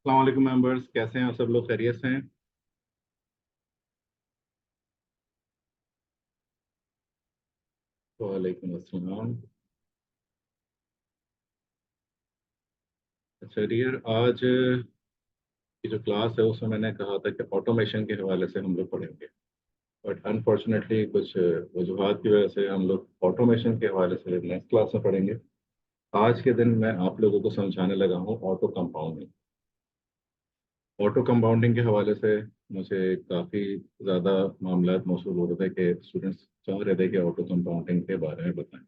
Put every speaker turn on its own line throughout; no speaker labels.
अस्सलाम वालेकुम मेंबर्स, कैसे हैं सब लोग? खैरियत से हैं? वालेकुम अस्सलाम। अच्छा डियर, आज की जो क्लास है उसमें मैंने कहा था कि ऑटोमेशन के हवाले से हम लोग पढ़ेंगे। बट अनफॉर्चुनेटली कुछ वजूहात की वजह से हम लोग ऑटोमेशन के हवाले से नेक्स्ट क्लास में पढ़ेंगे। आज के दिन मैं आप लोगों को समझाने लगा हूँ ऑटो कंपाउंडिंग। ऑटो कंपाउंडिंग के हवाले से मुझे काफ़ी ज़्यादा मामला मौसूल हो रहे थे कि स्टूडेंट्स चाह रहे थे कि ऑटो कंपाउंडिंग के बारे में बताएं,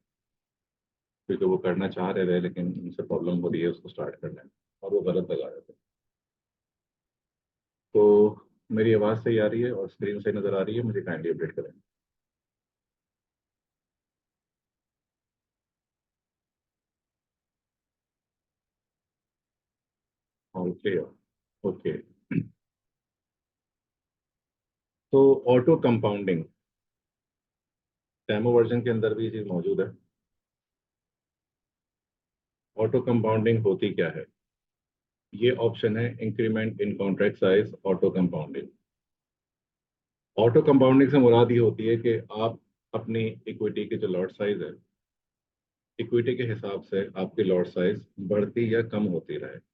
क्योंकि वो करना चाह रहे थे लेकिन उनसे प्रॉब्लम हो रही है उसको स्टार्ट करने में, और वो गलत लगा रहे थे। तो मेरी आवाज़ सही आ रही है और स्क्रीन सही नज़र आ रही है? मुझे काइंडली अपडेट करें। ओके। ओके। तो ऑटो कंपाउंडिंग डेमो वर्जन के अंदर भी ये चीज़ मौजूद है। ऑटो कंपाउंडिंग होती क्या है? ये ऑप्शन है increment in contract size auto compounding. Auto compounding से मुराद ये होती है कि आप अपनी इक्विटी के जो लॉट साइज है, इक्विटी के हिसाब से आपकी लॉट साइज बढ़ती या कम होती रहे।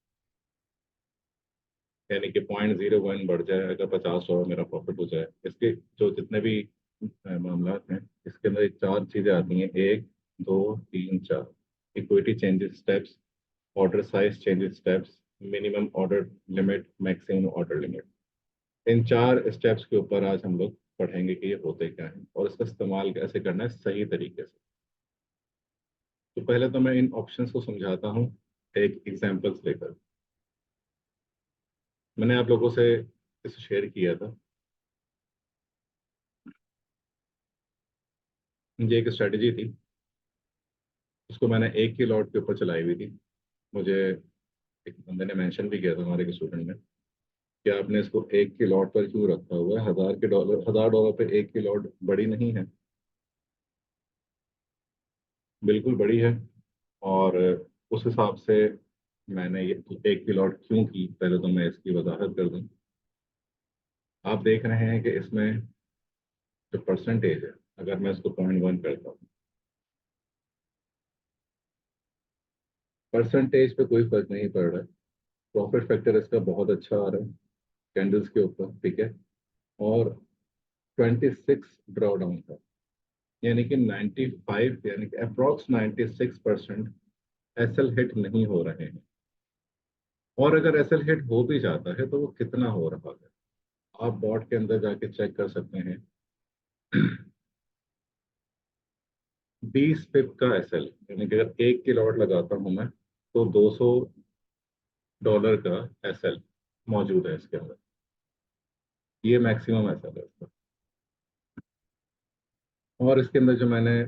यानी कि 0.01 बढ़ जाए, अगर 50 डॉलर मेरा प्रॉफिट हो जाए, इसके जो जितने भी मामला हैं, इसके अंदर चार चीजें आती हैं: एक, दो, तीन, चार। Equity changes steps, order size changes steps, minimum order limit, maximum order limit. इन चार स्टेप्स के ऊपर आज हम लोग पढ़ेंगे कि ये होते क्या हैं और इसका इस्तेमाल कैसे करना है सही तरीके से। तो पहले तो मैं इन ऑप्शंस को समझाता हूँ एक एग्जांपल्स लेकर। मैंने आप लोगों से इसे शेयर किया था। ये एक स्ट्रेटजी थी, उसको मैंने एक ही लॉट के ऊपर चलाई हुई थी। मुझे एक बंदे ने मेंशन भी किया था, हमारे एक स्टूडेंट ने, कि आपने इसको एक की लॉट पर क्यों रखा हुआ है? 1000 डॉलर पे एक की लॉट बड़ी नहीं है? बिल्कुल बड़ी है। और उस हिसाब से मैंने ये एक की लॉट क्यों की, पहले तो मैं इसकी वजाहत कर दूं। आप देख रहे हैं कि इसमें जो परसेंटेज है, अगर मैं इसको 0.1 करता हूँ, परसेंटेज पे कोई फर्क नहीं पड़ रहा है। प्रॉफिट फैक्टर इसका बहुत अच्छा आ रहा है कैंडल्स के ऊपर, ठीक है। और 26 ड्रॉ डाउन था, यानी कि 95, यानी कि अप्रॉक्स 96% एसएल हिट नहीं हो रहे हैं। और अगर एसएल हिट हो भी जाता है तो वो कितना हो रहा है, आप बॉट के अंदर जाके चेक कर सकते हैं। 20 पिप का एसएल, यानी कि अगर एक की लॉट लगाता हूं मैं, तो 200 डॉलर का एसएल मौजूद है इसके अंदर। ये मैक्सिमम एसएल है इसका। और इसके अंदर जो मैंने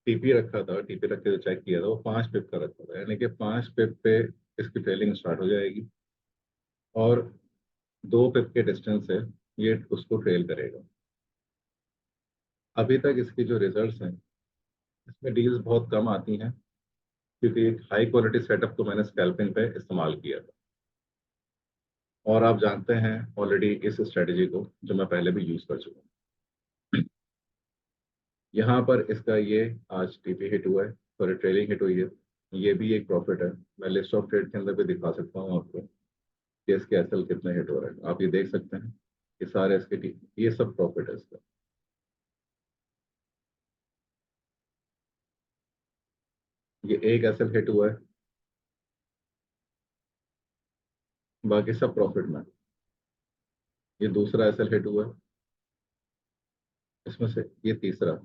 टीपी रखा था, टीपी रख के जो चेक किया था, वो 5 पिप का रखा था, यानी कि 5 पिप पे इसकी ट्रेलिंग स्टार्ट हो जाएगी और 2 पिप के डिस्टेंस से ये उसको ट्रेल करेगा। अभी तक इसकी जो रिजल्ट्स हैं, इसमें डील्स बहुत कम आती हैं, क्योंकि एक हाई क्वालिटी सेटअप को मैंने स्कैल्पिंग पे इस्तेमाल किया था। और आप जानते हैं ऑलरेडी इस स्ट्रेटजी को, जो मैं पहले भी यूज कर चुका हूँ। यहाँ पर इसका ये आज टीपी हिट हुआ है, सॉरी ट्रेलिंग हिट हुई है। ये भी एक प्रॉफिट है। मैं लिस्ट ऑफ ट्रेड के अंदर भी दिखा सकता हूँ आपको कि इसके एसएल कितने हिट हो रहे हैं। आप ये देख सकते हैं, ये सारे इसके ये सब प्रॉफिट है इसका। ये एक एसएल हिट हुआ है, बाकी सब प्रॉफिट में। ये दूसरा एसएल हिट हुआ है इसमें से, ये तीसरा।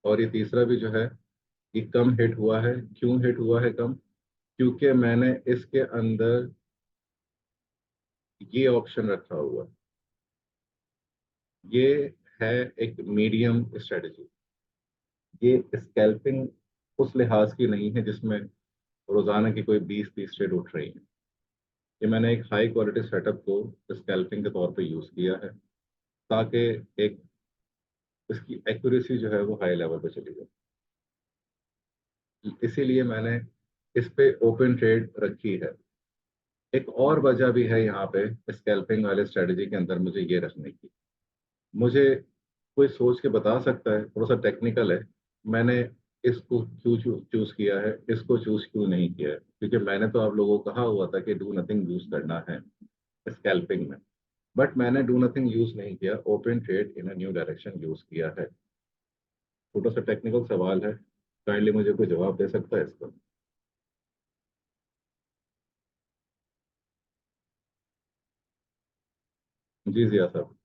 और ये तीसरा भी जो है, ये कम हिट हुआ है। क्यों हिट हुआ है कम? क्योंकि मैंने इसके अंदर ये ऑप्शन रखा हुआ है। ये है एक मीडियम स्ट्रेटजी। ये स्कैल्पिंग उस लिहाज की नहीं है जिसमें रोजाना की कोई 20-30 ट्रेड उठ रही है। ये मैंने एक हाई क्वालिटी सेटअप को स्कैल्पिंग के तौर पे यूज किया है, ताकि एक इसकी एक्यूरेसी जो है वो हाई लेवल पे चली जाए। इसीलिए मैंने इस पे ओपन ट्रेड रखी है। एक और वजह भी है यहाँ पे स्कैल्पिंग वाले स्ट्रेटजी के अंदर मुझे ये रखने की। मुझे कोई सोच के बता सकता है, थोड़ा सा टेक्निकल है, मैंने इसको क्यों चूज किया है, इसको चूज क्यों नहीं किया है? क्योंकि मैंने तो आप लोगों को कहा हुआ था कि डू नथिंग यूज करना है स्कैल्पिंग में, बट मैंने डू नथिंग यूज नहीं किया, open trade in a new direction use किया है। छोटा सा टेक्निकल सवाल है, काइंडली मुझे कोई जवाब दे सकता है इसका? जी जिया साहब।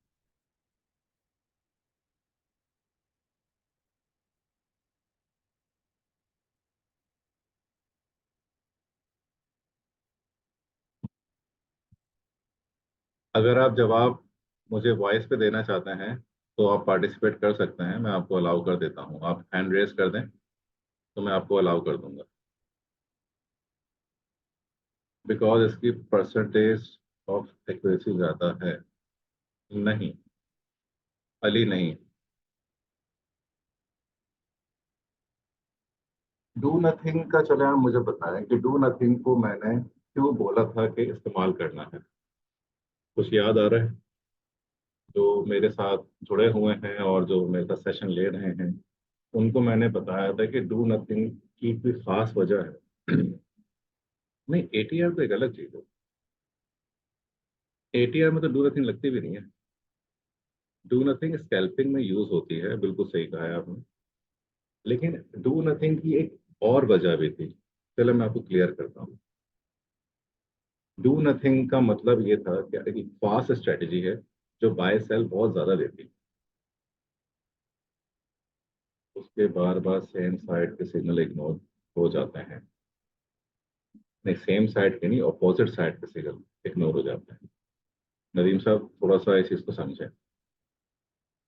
अगर आप जवाब मुझे वॉइस पे देना चाहते हैं तो आप पार्टिसिपेट कर सकते हैं, मैं आपको अलाउ कर देता हूँ। आप हैंड रेस कर दें तो मैं आपको अलाउ कर दूंगा। बिकॉज इसकी परसेंटेज ऑफ एक्यूरेसी ज़्यादा है। नहीं, अली नहीं। डू नथिंग का चले आप मुझे बताएं कि डू नथिंग को मैंने क्यों बोला था कि इस्तेमाल करना है? कुछ याद आ रहा है? जो मेरे साथ जुड़े हुए हैं और जो मेरे साथ सेशन ले रहे हैं, उनको मैंने बताया था कि डू नथिंग की कोई खास वजह है। नहीं, एटीआर तो एक अलग चीज है। एटीआर में तो डू नथिंग लगती भी नहीं है। डू नथिंग स्कैल्पिंग में यूज होती है, बिल्कुल सही कहा है आपने। लेकिन डू नथिंग की एक और वजह भी थी, चलो मैं आपको क्लियर करता हूँ। डू नथिंग का मतलब ये था कि एक फास्ट स्ट्रेटजी है जो बाय सेल बहुत ज्यादा देती है, उसके बार बार सेम साइड के सिग्नल इग्नोर हो जाते हैं। नहीं, सेम साइड के नहीं, अपोजिट साइड के सिग्नल इग्नोर हो जाते हैं। नदीम साहब थोड़ा सा इस चीज को समझें।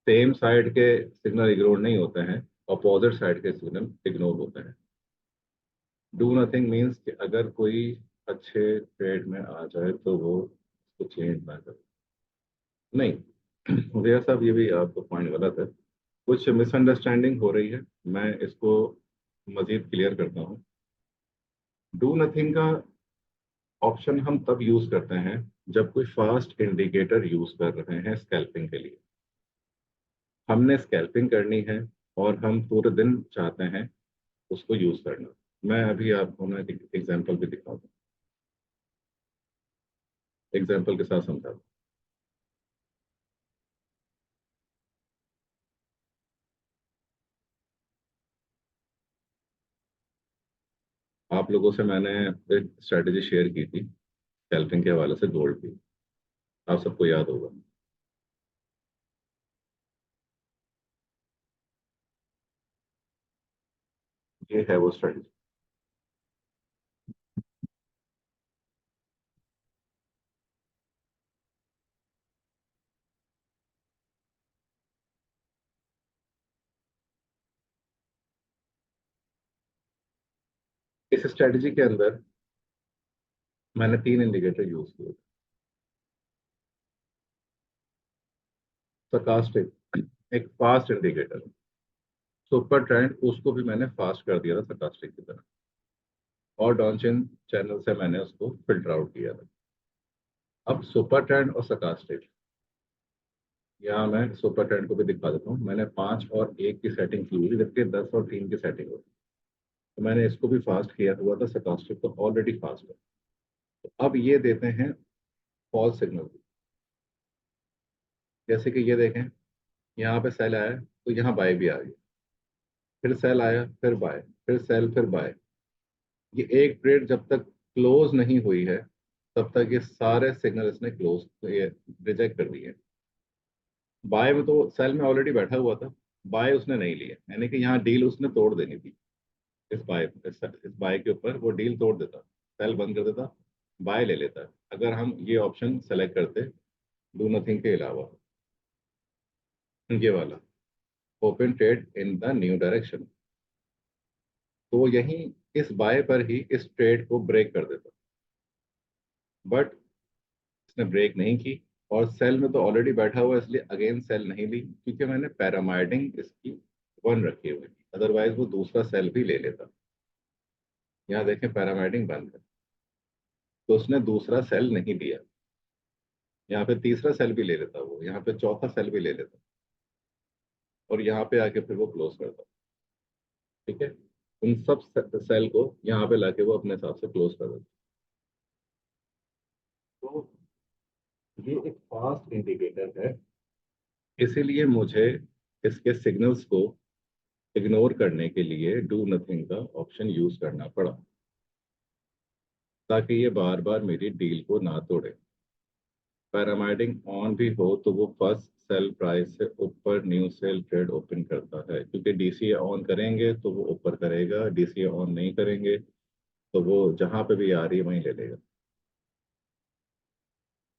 सेम साइड के सिग्नल इग्नोर नहीं होते हैं, अपोजिट साइड के सिग्नल इग्नोर होते हैं। डू नथिंग मीन्स कि अगर कोई अच्छे ट्रेड में आ जाए तो वो उसको चेंज ना करे। नहीं, भैया साहब ये भी आपका पॉइंट गलत है। कुछ मिसअंडरस्टैंडिंग हो रही है, मैं इसको मजीद क्लियर करता हूँ। डू नथिंग का ऑप्शन हम तब यूज करते हैं जब कोई फास्ट इंडिकेटर यूज कर रहे हैं स्कैल्पिंग के लिए। हमने स्कैल्पिंग करनी है और हम पूरे दिन चाहते हैं उसको यूज करना। मैं अभी आपको ना एक एग्जांपल भी दिखाऊंगा, एग्जांपल के साथ समझा। आप लोगों से मैंने एक स्ट्रेटेजी शेयर की थी स्कैल्पिंग के हवाले से गोल्ड की, आप सबको याद होगा। ये है वो स्ट्रेटेजी। इस स्ट्रेटेजी के अंदर मैंने तीन इंडिकेटर यूज किए। सरकास्टिक एक फास्ट इंडिकेटर, सुपर ट्रेंड उसको भी मैंने फास्ट कर दिया था सरकास्टिक की तरह, और डॉनचिन चैनल से मैंने उसको फिल्टर आउट किया था। अब सुपर ट्रेंड और सरकास्टिक, यहाँ मैं सुपर ट्रेंड को भी दिखा देता हूँ। मैंने 5 और 1 की सेटिंग की हुई, जबकि 10 और 3 की सेटिंग होती। तो मैंने इसको भी फास्ट किया हुआ था, सरकास्टिक तो ऑलरेडी फास्ट है। तो अब ये देते हैं फॉल्स सिग्नल। जैसे कि ये देखें, यहाँ पे सेल आया तो यहाँ बाय भी आ गई, फिर सेल आया फिर बाय, फिर सेल फिर बाय। ये एक ट्रेड जब तक क्लोज नहीं हुई है तब तक ये सारे सिग्नल इसने क्लोज, ये रिजेक्ट कर दिए। बाय में तो सेल में ऑलरेडी बैठा हुआ था, बाय उसने नहीं लिया, यानी कि यहाँ डील उसने तोड़ देनी थी। इस बाय के ऊपर वो डील तोड़ देता, सेल बंद कर देता, बाय ले लेता अगर हम ये ऑप्शन सेलेक्ट करते डू नथिंग के अलावा, ये वाला open trade in the new direction. तो यही इस बाय पर ही इस ट्रेड को ब्रेक कर देता, बट इसने ब्रेक नहीं की। और सेल में तो ऑलरेडी बैठा हुआ है, इसलिए अगेन सेल नहीं ली, क्योंकि मैंने पैरामाइडिंग इसकी 1 रखी हुई थी, अदरवाइज वो दूसरा सेल भी ले लेता। यहाँ देखें पैरामाइडिंग बंद है। तो उसने दूसरा सेल नहीं दिया, यहाँ पे तीसरा सेल भी ले लेता वो, यहाँ पे चौथा सेल भी ले लेता, और यहाँ पे आके फिर वो क्लोज करता। ठीक है, उन सब सेल को यहाँ पे लाके वो अपने हिसाब से क्लोज कर देता। तो ये एक फास्ट इंडिकेटर है, इसीलिए मुझे इसके सिग्नल्स को इग्नोर करने के लिए डू नथिंग का ऑप्शन यूज करना पड़ा, ताकि ये बार बार मेरी डील को ना तोड़े। पैरामाइडिंग ऑन भी हो तो वो फर्स्ट सेल प्राइस से ऊपर न्यू सेल ट्रेड ओपन करता है, क्योंकि डीसीए ऑन करेंगे तो वो ऊपर करेगा, डीसीए ऑन नहीं करेंगे तो वो जहां पे भी आ रही है वहीं ले लेगा,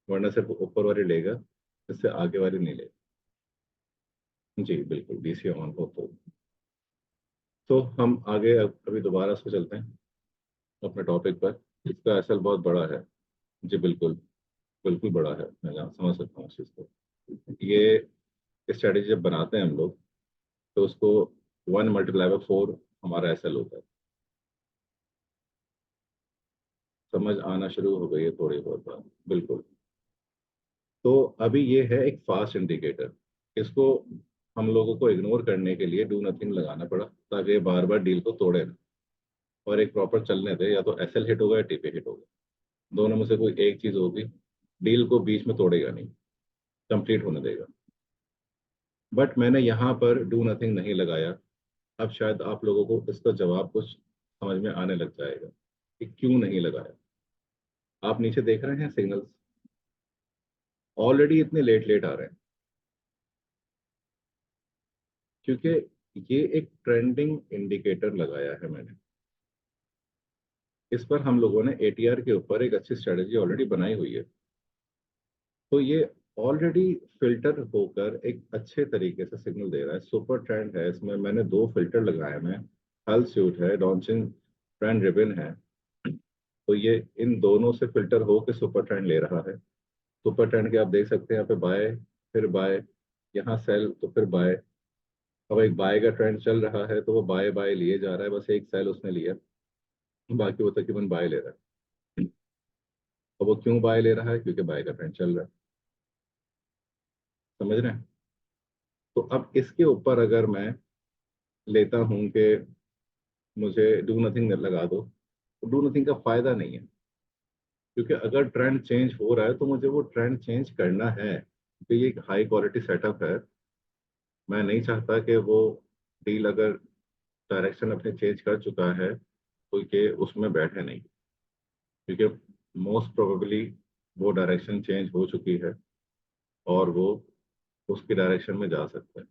वरना सिर्फ ऊपर वाली लेगा, इससे आगे वाली नहीं लेगा। जी बिल्कुल, डीसीए ऑन हो तो हम आगे अभी दोबारा से चलते हैं अपने टॉपिक पर। इसका असल बहुत बड़ा है। जी बिल्कुल, बिल्कुल बड़ा है, मैं जहाँ समझ सकता हूँ इस चीज़ को। ये स्ट्रेटेजी जब बनाते हैं हम लोग, तो उसको 1 × 4 हमारा एसएल होता है। समझ आना शुरू हो गई है थोड़ी बहुत बात, बिल्कुल। तो अभी ये है एक फास्ट इंडिकेटर, इसको हम लोगों को इग्नोर करने के लिए डू नथिंग लगाना पड़ा, ताकि ये बार बार डील को तोड़े ना, और एक प्रॉपर चलने दे। या तो एसएल हिट होगा या टीपी हिट होगा, दोनों में से कोई एक चीज होगी। डील को बीच में तोड़ेगा नहीं, कंप्लीट होने देगा। बट मैंने यहाँ पर डू नथिंग नहीं लगाया। अब शायद आप लोगों को इसका जवाब कुछ समझ में आने लग जाएगा कि क्यों नहीं लगाया। आप नीचे देख रहे हैं सिग्नल्स ऑलरेडी इतने लेट लेट आ रहे हैं, क्योंकि ये एक ट्रेंडिंग इंडिकेटर लगाया है मैंने। इस पर हम लोगों ने एटीआर के ऊपर एक अच्छी स्ट्रेटेजी ऑलरेडी बनाई हुई है। तो ये ऑलरेडी फिल्टर होकर एक अच्छे तरीके से सिग्नल दे रहा है। सुपर ट्रेंड है, इसमें मैंने 2 फिल्टर लगाए हैं, हल सूट है, डॉन्चिंग ट्रेंड रिबन है। तो ये इन दोनों से फिल्टर होकर सुपर ट्रेंड ले रहा है। सुपर ट्रेंड के आप देख सकते हैं यहाँ पे बाय, फिर बाय, यहाँ सेल, तो फिर बाय। अब एक बाय का ट्रेंड चल रहा है तो वो बाय बाय लिए जा रहा है, बस एक सेल उसने लिया, बाकी वो तकरीबन बाय ले रहा है। अब वो क्यों बाय ले रहा है? क्योंकि बाय का ट्रेंड चल रहा है। समझ रहे हैं? तो अब इसके ऊपर अगर मैं लेता हूं कि मुझे डू नथिंग लगा दो, तो डू नथिंग का फायदा नहीं है, क्योंकि अगर ट्रेंड चेंज हो रहा है तो मुझे वो ट्रेंड चेंज करना है, क्योंकि ये एक हाई क्वालिटी सेटअप है। मैं नहीं चाहता कि वो डील अगर डायरेक्शन अपने चेंज कर चुका है तो ये उसमें बैठे नहीं, क्योंकि मोस्ट प्रोबेबली वो डायरेक्शन चेंज हो चुकी है और वो उसकी डायरेक्शन में जा सकता है।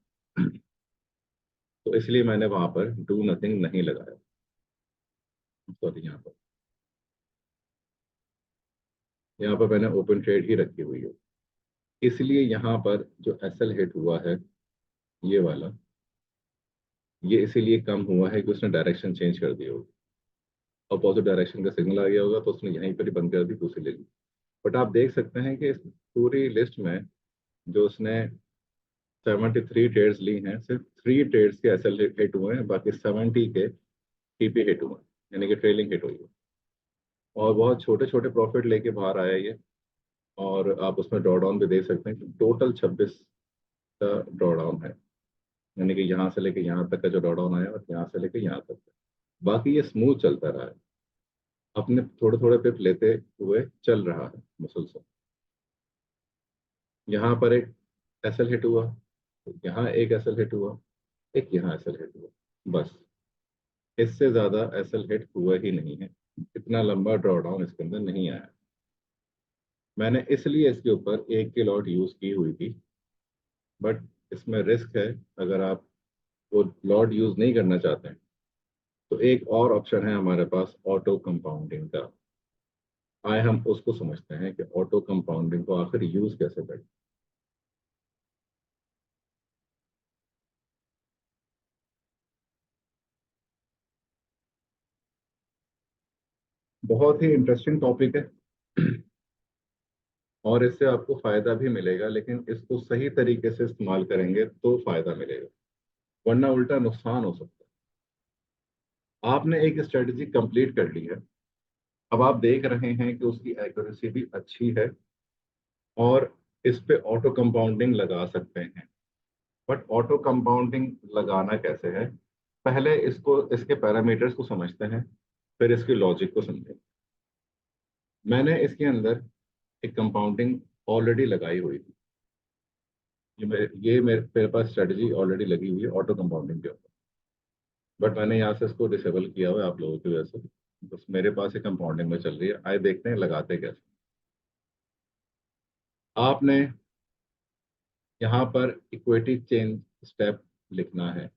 तो इसलिए मैंने वहां पर डू नथिंग नहीं लगाया। सॉरी, यहाँ पर मैंने ओपन ट्रेड ही रखी हुई है। इसलिए यहाँ पर जो एसएल हिट हुआ है, ये वाला, ये इसीलिए कम हुआ है कि उसने डायरेक्शन चेंज कर दिया होगा, अपोजिट डायरेक्शन का सिग्नल आ गया होगा, तो उसने यहीं पर ही बंद कर दी, दूसरी ले ली। बट आप देख सकते हैं कि इस पूरी लिस्ट में जो उसने 73 ट्रेड्स ली हैं, सिर्फ 3 ट्रेड्स के एसएल हिट हुए हैं, बाकी 70 के टीपी हिट हुए हैं, यानी कि ट्रेलिंग हिट हुई है। और बहुत छोटे छोटे प्रॉफिट लेके बाहर आया ये। और आप उसमें ड्रॉ डाउन भी देख सकते हैं कि टोटल 26 का ड्रॉ डाउन है, यानी कि यहाँ से लेके यहाँ तक का जो ड्रॉ डाउन आया और यहाँ से लेके यहाँ तक का। बाकी ये स्मूथ चलता रहा है, अपने थोड़े थोड़े पिप लेते हुए चल रहा है मुसलसल। यहाँ पर एक एसएल हिट हुआ, यहाँ एक एसएल हिट हुआ, एक यहाँ एसएल हिट हुआ, बस। इससे ज्यादा एसएल हिट हुआ ही नहीं है, इतना लंबा ड्रॉ डाउन इसके अंदर नहीं आया। मैंने इसलिए इसके ऊपर एक की लॉट यूज की हुई थी, बट इसमें रिस्क है। अगर आप वो लॉट यूज नहीं करना चाहते हैं तो एक और ऑप्शन है हमारे पास, ऑटो कंपाउंडिंग का। आए हम उसको समझते हैं कि ऑटो कंपाउंडिंग को आखिर यूज कैसे करें। बहुत ही इंटरेस्टिंग टॉपिक है, और इससे आपको फायदा भी मिलेगा, लेकिन इसको सही तरीके से इस्तेमाल करेंगे तो फायदा मिलेगा, वरना उल्टा नुकसान हो सकता है। आपने एक स्ट्रेटजी कंप्लीट कर ली है, अब आप देख रहे हैं कि उसकी एक्यूरेसी भी अच्छी है और इस पे ऑटो कंपाउंडिंग लगा सकते हैं। बट ऑटो कंपाउंडिंग लगाना कैसे है, पहले इसको, इसके पैरामीटर्स को समझते हैं, फिर इसकी लॉजिक को समझें। मैंने इसके अंदर एक कंपाउंडिंग ऑलरेडी लगाई हुई थी। ये मेरे पास स्ट्रेटजी ऑलरेडी लगी हुई है ऑटो कंपाउंडिंग के ऊपर, बट मैंने यहाँ से इसको डिसेबल किया हुआ है आप लोगों की वजह से। बस मेरे पास एक कंपाउंडिंग में चल रही है, आए देखते हैं लगाते कैसे। आपने यहाँ पर इक्विटी चेंज स्टेप लिखना है।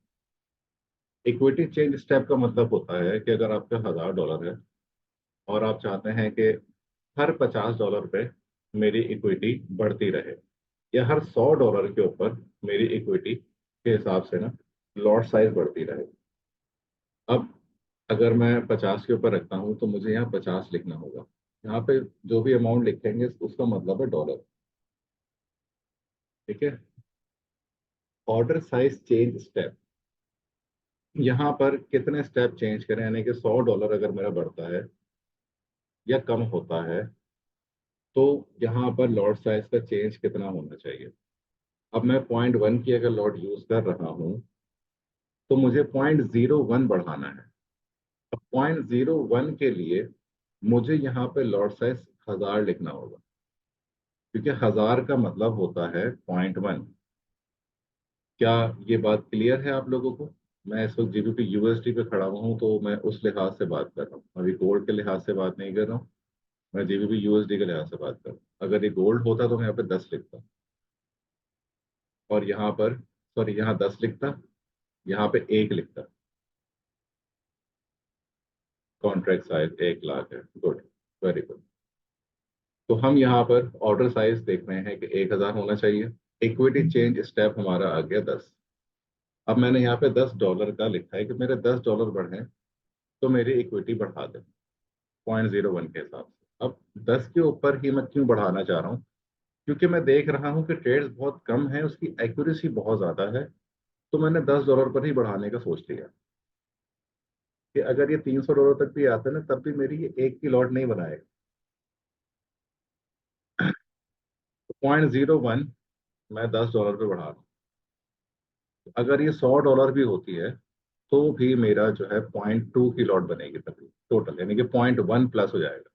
इक्विटी चेंज स्टेप का मतलब होता है कि अगर आपका $1000 है और आप चाहते हैं कि हर $50 पे मेरी इक्विटी बढ़ती रहे, या हर $100 के ऊपर मेरी इक्विटी के हिसाब से ना लॉट साइज बढ़ती रहे। अब अगर मैं 50 के ऊपर रखता हूँ तो मुझे यहाँ 50 लिखना होगा। यहाँ पे जो भी अमाउंट लिखेंगे उसका मतलब है डॉलर। ठीक है। ऑर्डर साइज चेंज स्टेप, यहाँ पर कितने स्टेप चेंज करें, यानी कि $100 अगर मेरा बढ़ता है या कम होता है तो यहाँ पर लॉट साइज का चेंज कितना होना चाहिए। अब मैं 0.1 की अगर लॉट यूज कर रहा हूँ तो मुझे 0.01 बढ़ाना है। अब 0.01 के लिए मुझे यहाँ पे लॉट साइज 1000 लिखना होगा, क्योंकि 1000 का मतलब होता है 0.1। क्या ये बात क्लियर है आप लोगों को? मैं इस वक्त जीबीपी यूएसडी पे खड़ा हुआ हूँ तो मैं उस लिहाज से बात कर रहा हूँ, अभी गोल्ड के लिहाज से बात नहीं कर रहा हूँ। मैं जीबीपी यूएसडी के लिहाज से बात कर रहा हूँ। अगर ये गोल्ड होता तो मैं यहाँ पे 10 लिखता, और यहाँ पर, सॉरी, यहाँ 10 लिखता, यहाँ पे 1 लिखता। कॉन्ट्रैक्ट साइज 1 लाख है, गुड, वेरी गुड। तो हम यहाँ पर ऑर्डर साइज देख रहे हैं कि 1000 होना चाहिए। इक्विटी चेंज स्टेप हमारा आ गया 10। अब मैंने यहाँ पे $10 का लिखा है कि मेरे $10 बढ़े तो मेरी इक्विटी बढ़ा दें 0.01 के हिसाब से। अब 10 के ऊपर ही मैं क्यों बढ़ाना चाह रहा हूँ, क्योंकि मैं देख रहा हूँ कि ट्रेड्स बहुत कम है, उसकी एक्यूरेसी बहुत ज़्यादा है। तो मैंने $10 पर ही बढ़ाने का सोच लिया कि अगर ये $300 तक भी आते हैं ना तब भी मेरी ये एक की लॉट नहीं बनाएगा। 0.01 मैं $10 पे बढ़ा रहा हूँ। अगर ये $100 भी होती है तो भी मेरा जो है 0.2 की लॉट बनेगी तभी टोटल, यानी कि 0.1 प्लस हो जाएगा।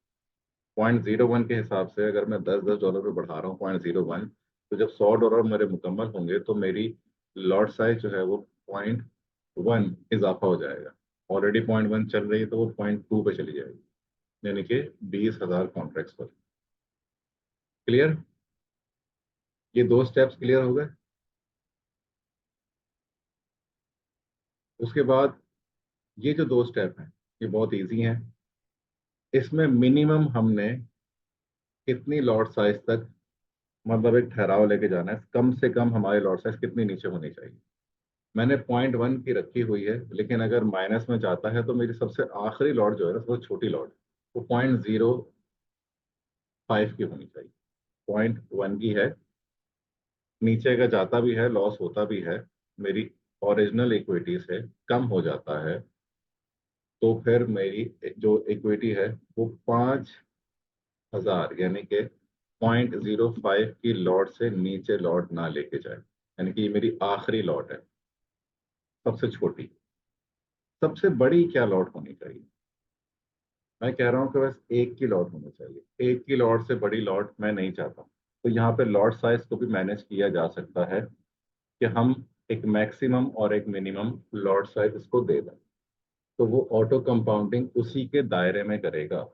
0.01 के हिसाब से अगर मैं $10 पे बढ़ा रहा हूँ 0.01, तो जब $100 मेरे मुकम्मल होंगे तो मेरी लॉट साइज जो है वो 0.1 इजाफा हो जाएगा। ऑलरेडी 0.1 चल रही है तो वो 0.2 पे चली जाएगी, यानी कि 20,000 कॉन्ट्रैक्ट्स पर। क्लियर? ये दो स्टेप्स क्लियर हो गए। उसके बाद ये जो दो स्टेप हैं ये बहुत इजी हैं। इसमें मिनिमम हमने कितनी लॉट साइज तक, मतलब एक ठहराव लेके जाना है, कम से कम हमारी लॉट साइज कितनी नीचे होनी चाहिए। मैंने 0.1 की रखी हुई है, लेकिन अगर माइनस में जाता है तो मेरी सबसे आखिरी लॉट जो है ना, सबसे छोटी लॉट, वो 0.05 की होनी चाहिए। 0.1 की है, नीचे अगर जाता भी है, लॉस होता भी है, मेरी ओरिजिनल इक्विटी से कम हो जाता है, तो फिर मेरी जो इक्विटी है वो 5,000, यानी कि 0.05 की लॉट से नीचे लॉट ना लेके जाए। यानी कि ये मेरी आखिरी लॉट है, सबसे छोटी। सबसे बड़ी क्या लॉट होनी चाहिए? मैं कह रहा हूँ कि बस एक की लॉट होनी चाहिए, एक की लॉट से बड़ी लॉट मैं नहीं चाहता। तो यहाँ पे लॉट साइज को भी मैनेज किया जा सकता है कि हम एक मैक्सिमम और एक मिनिमम लॉट साइज इसको दे दें, तो वो ऑटो कंपाउंडिंग उसी के दायरे में करेगा।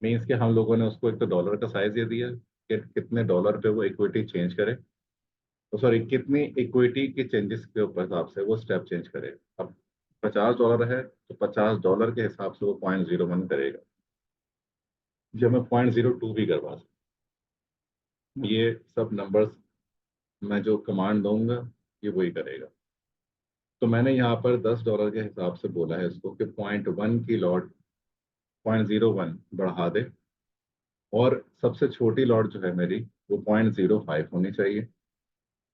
मीन्स कि हम लोगों ने उसको एक तो डॉलर का साइज दे दिया कि कितने डॉलर पे वो इक्विटी चेंज करे, तो सॉरी कितनी इक्विटी के चेंजेस के ऊपर हिसाब से वो स्टेप चेंज करे। अब $50 है तो $50 के हिसाब से वो 0.01 करेगा, जो मैं 0.02 भी करवा सकता हूँ। ये सब नंबर्स मैं जो कमांड दूंगा ये वही करेगा। तो मैंने यहाँ पर $10 के हिसाब से बोला है इसको कि 0.1 की लॉट 0.01 बढ़ा दे, और सबसे छोटी लॉट जो है मेरी वो 0.05 होनी चाहिए,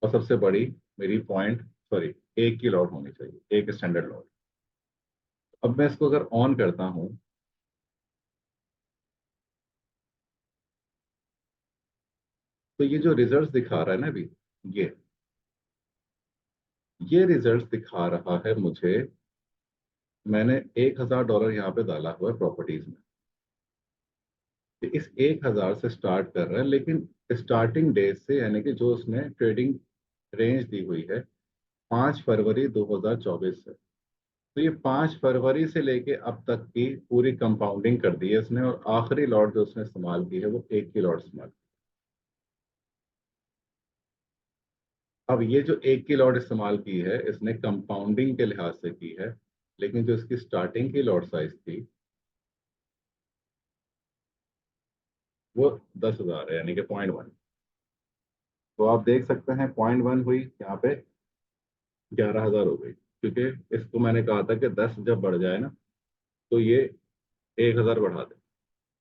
और सबसे बड़ी मेरी पॉइंट, सॉरी, एक की लॉट होनी चाहिए, एक स्टैंडर्ड लॉट। अब मैं इसको अगर ऑन करता हूँ तो ये जो रिजल्ट दिखा रहा है ना अभी, ये ये रिजल्ट दिखा रहा है मुझे, मैंने $1,000 यहाँ पे डाला हुआ है प्रॉपर्टीज में। तो इस 1,000 से स्टार्ट कर रहा है, लेकिन स्टार्टिंग डेट से, यानी कि जो उसने ट्रेडिंग रेंज दी हुई है 5 फरवरी 2024 से, तो ये 5 फरवरी से लेके अब तक की पूरी कंपाउंडिंग कर दी है इसने, और आखिरी लॉट जो उसने इस्तेमाल की है वो एक की लॉट इस्तेमाल की। अब ये जो एक की लॉट इस्तेमाल की है इसने कंपाउंडिंग के लिहाज से की है, लेकिन जो इसकी स्टार्टिंग की लॉट साइज थी वो 10,000 है, यानी कि 0.1। तो आप देख सकते हैं 0.1 हुई यहाँ पे, 11,000 हो गई, क्योंकि इसको मैंने कहा था कि 10 जब बढ़ जाए ना तो ये 1,000 बढ़ा दे।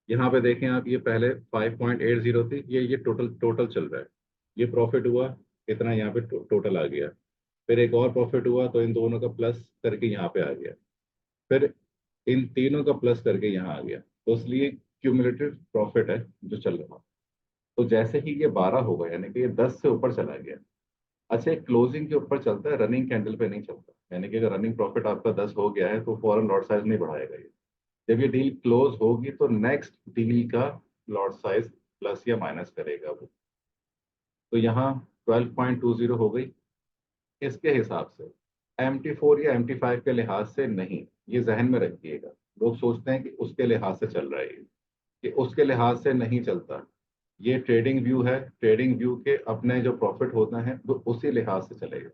यहाँ पे देखें आप, ये पहले 5.80 थी, ये टोटल टोटल चल रहा है। ये प्रॉफिट हुआ इतना, यहाँ पे टोटल आ गया। फिर एक और प्रॉफिट हुआ तो इन दोनों का प्लस करके यहाँ पे आ गया। फिर इन तीनों का प्लस करके यहाँ आ गया, तो इसलिए क्यूमुलेटिव प्रॉफिट है जो चल रहा। तो जैसे ही ये 12 होगा, यानी कि ये 10 से ऊपर चला गया। अच्छा, एक क्लोजिंग के ऊपर चलता है, रनिंग कैंडल पे नहीं चलता। यानी कि अगर रनिंग प्रॉफिट आपका 10 हो गया है तो फॉरन लॉट साइज नहीं बढ़ाएगा ये। जब ये डील क्लोज होगी तो नेक्स्ट डील का लॉट साइज प्लस या माइनस करेगा वो। तो यहाँ 12.20 हो गई इसके हिसाब से। MT4 या MT5 के लिहाज से नहीं, ये जहन में रखिएगा। लोग सोचते हैं कि उसके लिहाज से चल रहा है ये, कि उसके लिहाज से नहीं चलता। ये ट्रेडिंग व्यू है, ट्रेडिंग व्यू के अपने जो प्रॉफिट होता है वो उसी लिहाज से चलेगा।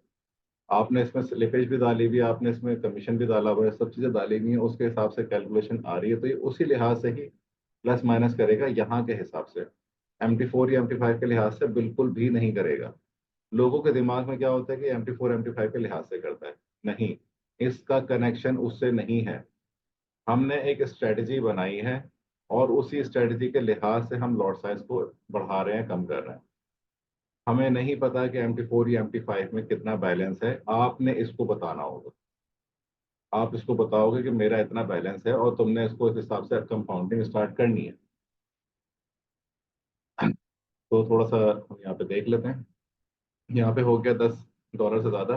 आपने इसमें स्लिपेज भी डाली हुई है, आपने इसमें कमीशन भी डाला हुआ है, सब चीज़ें डाली हुई हैं, उसके हिसाब से कैलकुलेशन आ रही है, तो ये उसी लिहाज से ही प्लस माइनस करेगा यहाँ के हिसाब से। MT4 या MT5 के लिहाज से बिल्कुल भी नहीं करेगा। लोगों के दिमाग में क्या होता है कि MT4 MT5 के लिहाज से करता है। नहीं, इसका कनेक्शन उससे नहीं है। हमने एक स्ट्रेटजी बनाई है और उसी स्ट्रेटजी के लिहाज से हम लॉट साइज को बढ़ा रहे हैं, कम कर रहे हैं। हमें नहीं पता कि MT4 या MT5 में कितना बैलेंस है, आपने इसको बताना होगा। आप इसको बताओगे कि मेरा इतना बैलेंस है, और तुमने इसको इस हिसाब से कंपाउंडिंग स्टार्ट करनी है। तो थोड़ा सा हम यहाँ पे देख लेते हैं। यहाँ पे हो गया $10 से ज़्यादा।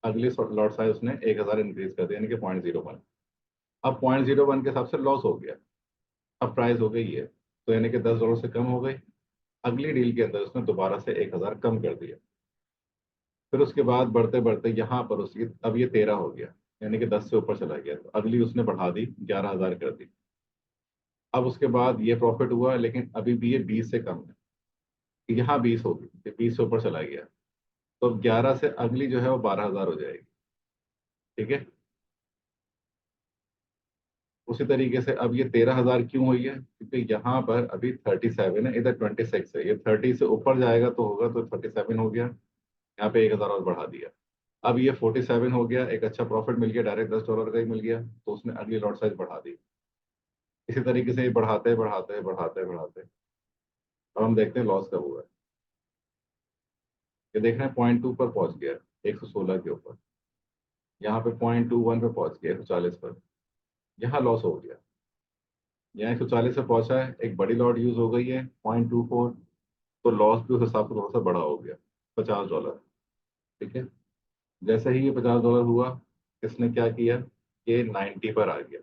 अगली लॉट साइज उसने 1,000 इंक्रीज कर दिया, यानी कि 0.01। अब 0.01 के हिसाब से लॉस हो गया। अब प्राइस हो गई है, तो यानी कि $10 से कम हो गई। अगली डील के अंदर उसने दोबारा से 1,000 कम कर दिया। फिर उसके बाद बढ़ते बढ़ते यहाँ पर उसकी, अब ये 13 हो गया, यानी कि 10 से ऊपर चला गया, तो अगली उसने बढ़ा दी, 11,000 कर दी। अब उसके बाद ये प्रॉफिट हुआ, लेकिन अभी भी ये 20 से कम है। यहाँ 20 होगी, ये 20 से ऊपर चला गया, तो अब 11 से अगली जो है वो 12,000 हो जाएगी। ठीक है। उसी तरीके से अब ये 13,000 क्यों हुई है, क्योंकि यहाँ पर अभी 37 है, इधर 26 है। ये 30 से ऊपर जाएगा तो होगा, तो 37 हो गया। यहाँ पे 1,000 और बढ़ा दिया। अब ये 47 हो गया, एक अच्छा प्रॉफिट मिल गया, डायरेक्ट $10 का ही मिल गया, तो उसने अगली लॉट साइज बढ़ा दी। इसी तरीके से ये बढ़ाते बढ़ाते बढ़ाते बढ़ाते, अब हम देखते हैं लॉस कब हुआ है। ये देख रहे हैं 0.2 पर पहुंच गया, 116 के ऊपर। यहाँ पे 0.21 पे पहुंच गया, 140 पर। यहाँ लॉस हो गया। यहाँ 140 पे पहुंचा है, एक बड़ी लॉट यूज हो गई है 0.24, तो लॉस भी उस हिसाब से थोड़ा सा बड़ा हो गया, $50। ठीक है। जैसे ही ये $50 हुआ, इसने क्या किया, ये 90 पर आ गया।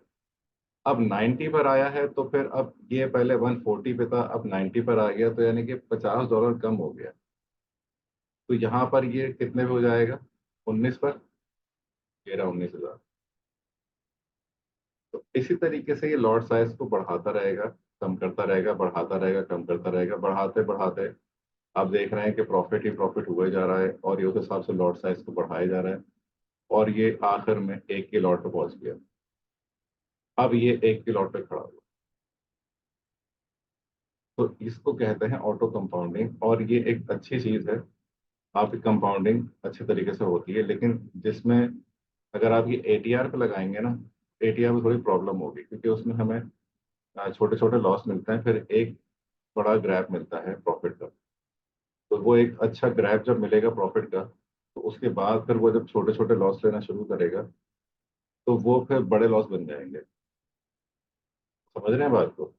अब 90 पर आया है तो फिर अब ये पहले 140 पे था, अब 90 पर आ गया, तो यानी कि $50 कम हो गया। तो यहाँ पर ये कितने पे हो जाएगा, 19 पर। ये रहा 19,000। तो इसी तरीके से ये लॉट साइज को बढ़ाता रहेगा, कम करता रहेगा, बढ़ाता रहेगा, कम करता रहेगा, बढ़ाते बढ़ाते आप देख रहे हैं कि प्रॉफिट ही प्रॉफिट हुआ जा रहा है, और ये उस हिसाब से लॉट साइज को बढ़ाया जा रहा है, और ये आखिर में एक के लॉट पे पहुंच गया। अब ये एक के लॉट पे खड़ा हुआ। तो इसको कहते हैं ऑटो कंपाउंडिंग, और ये एक अच्छी चीज है। आपकी कंपाउंडिंग अच्छे तरीके से होती है, लेकिन जिसमें अगर आप ये ATR पे लगाएंगे ना, ATR में थोड़ी प्रॉब्लम होगी, क्योंकि उसमें हमें छोटे छोटे लॉस मिलते हैं, फिर एक बड़ा ग्रैप मिलता है प्रॉफिट का। तो वो एक अच्छा ग्रैप जब मिलेगा प्रॉफिट का, तो उसके बाद फिर वो जब छोटे छोटे लॉस लेना शुरू करेगा, तो वो फिर बड़े लॉस बन जाएंगे। समझ रहे हैं बात को।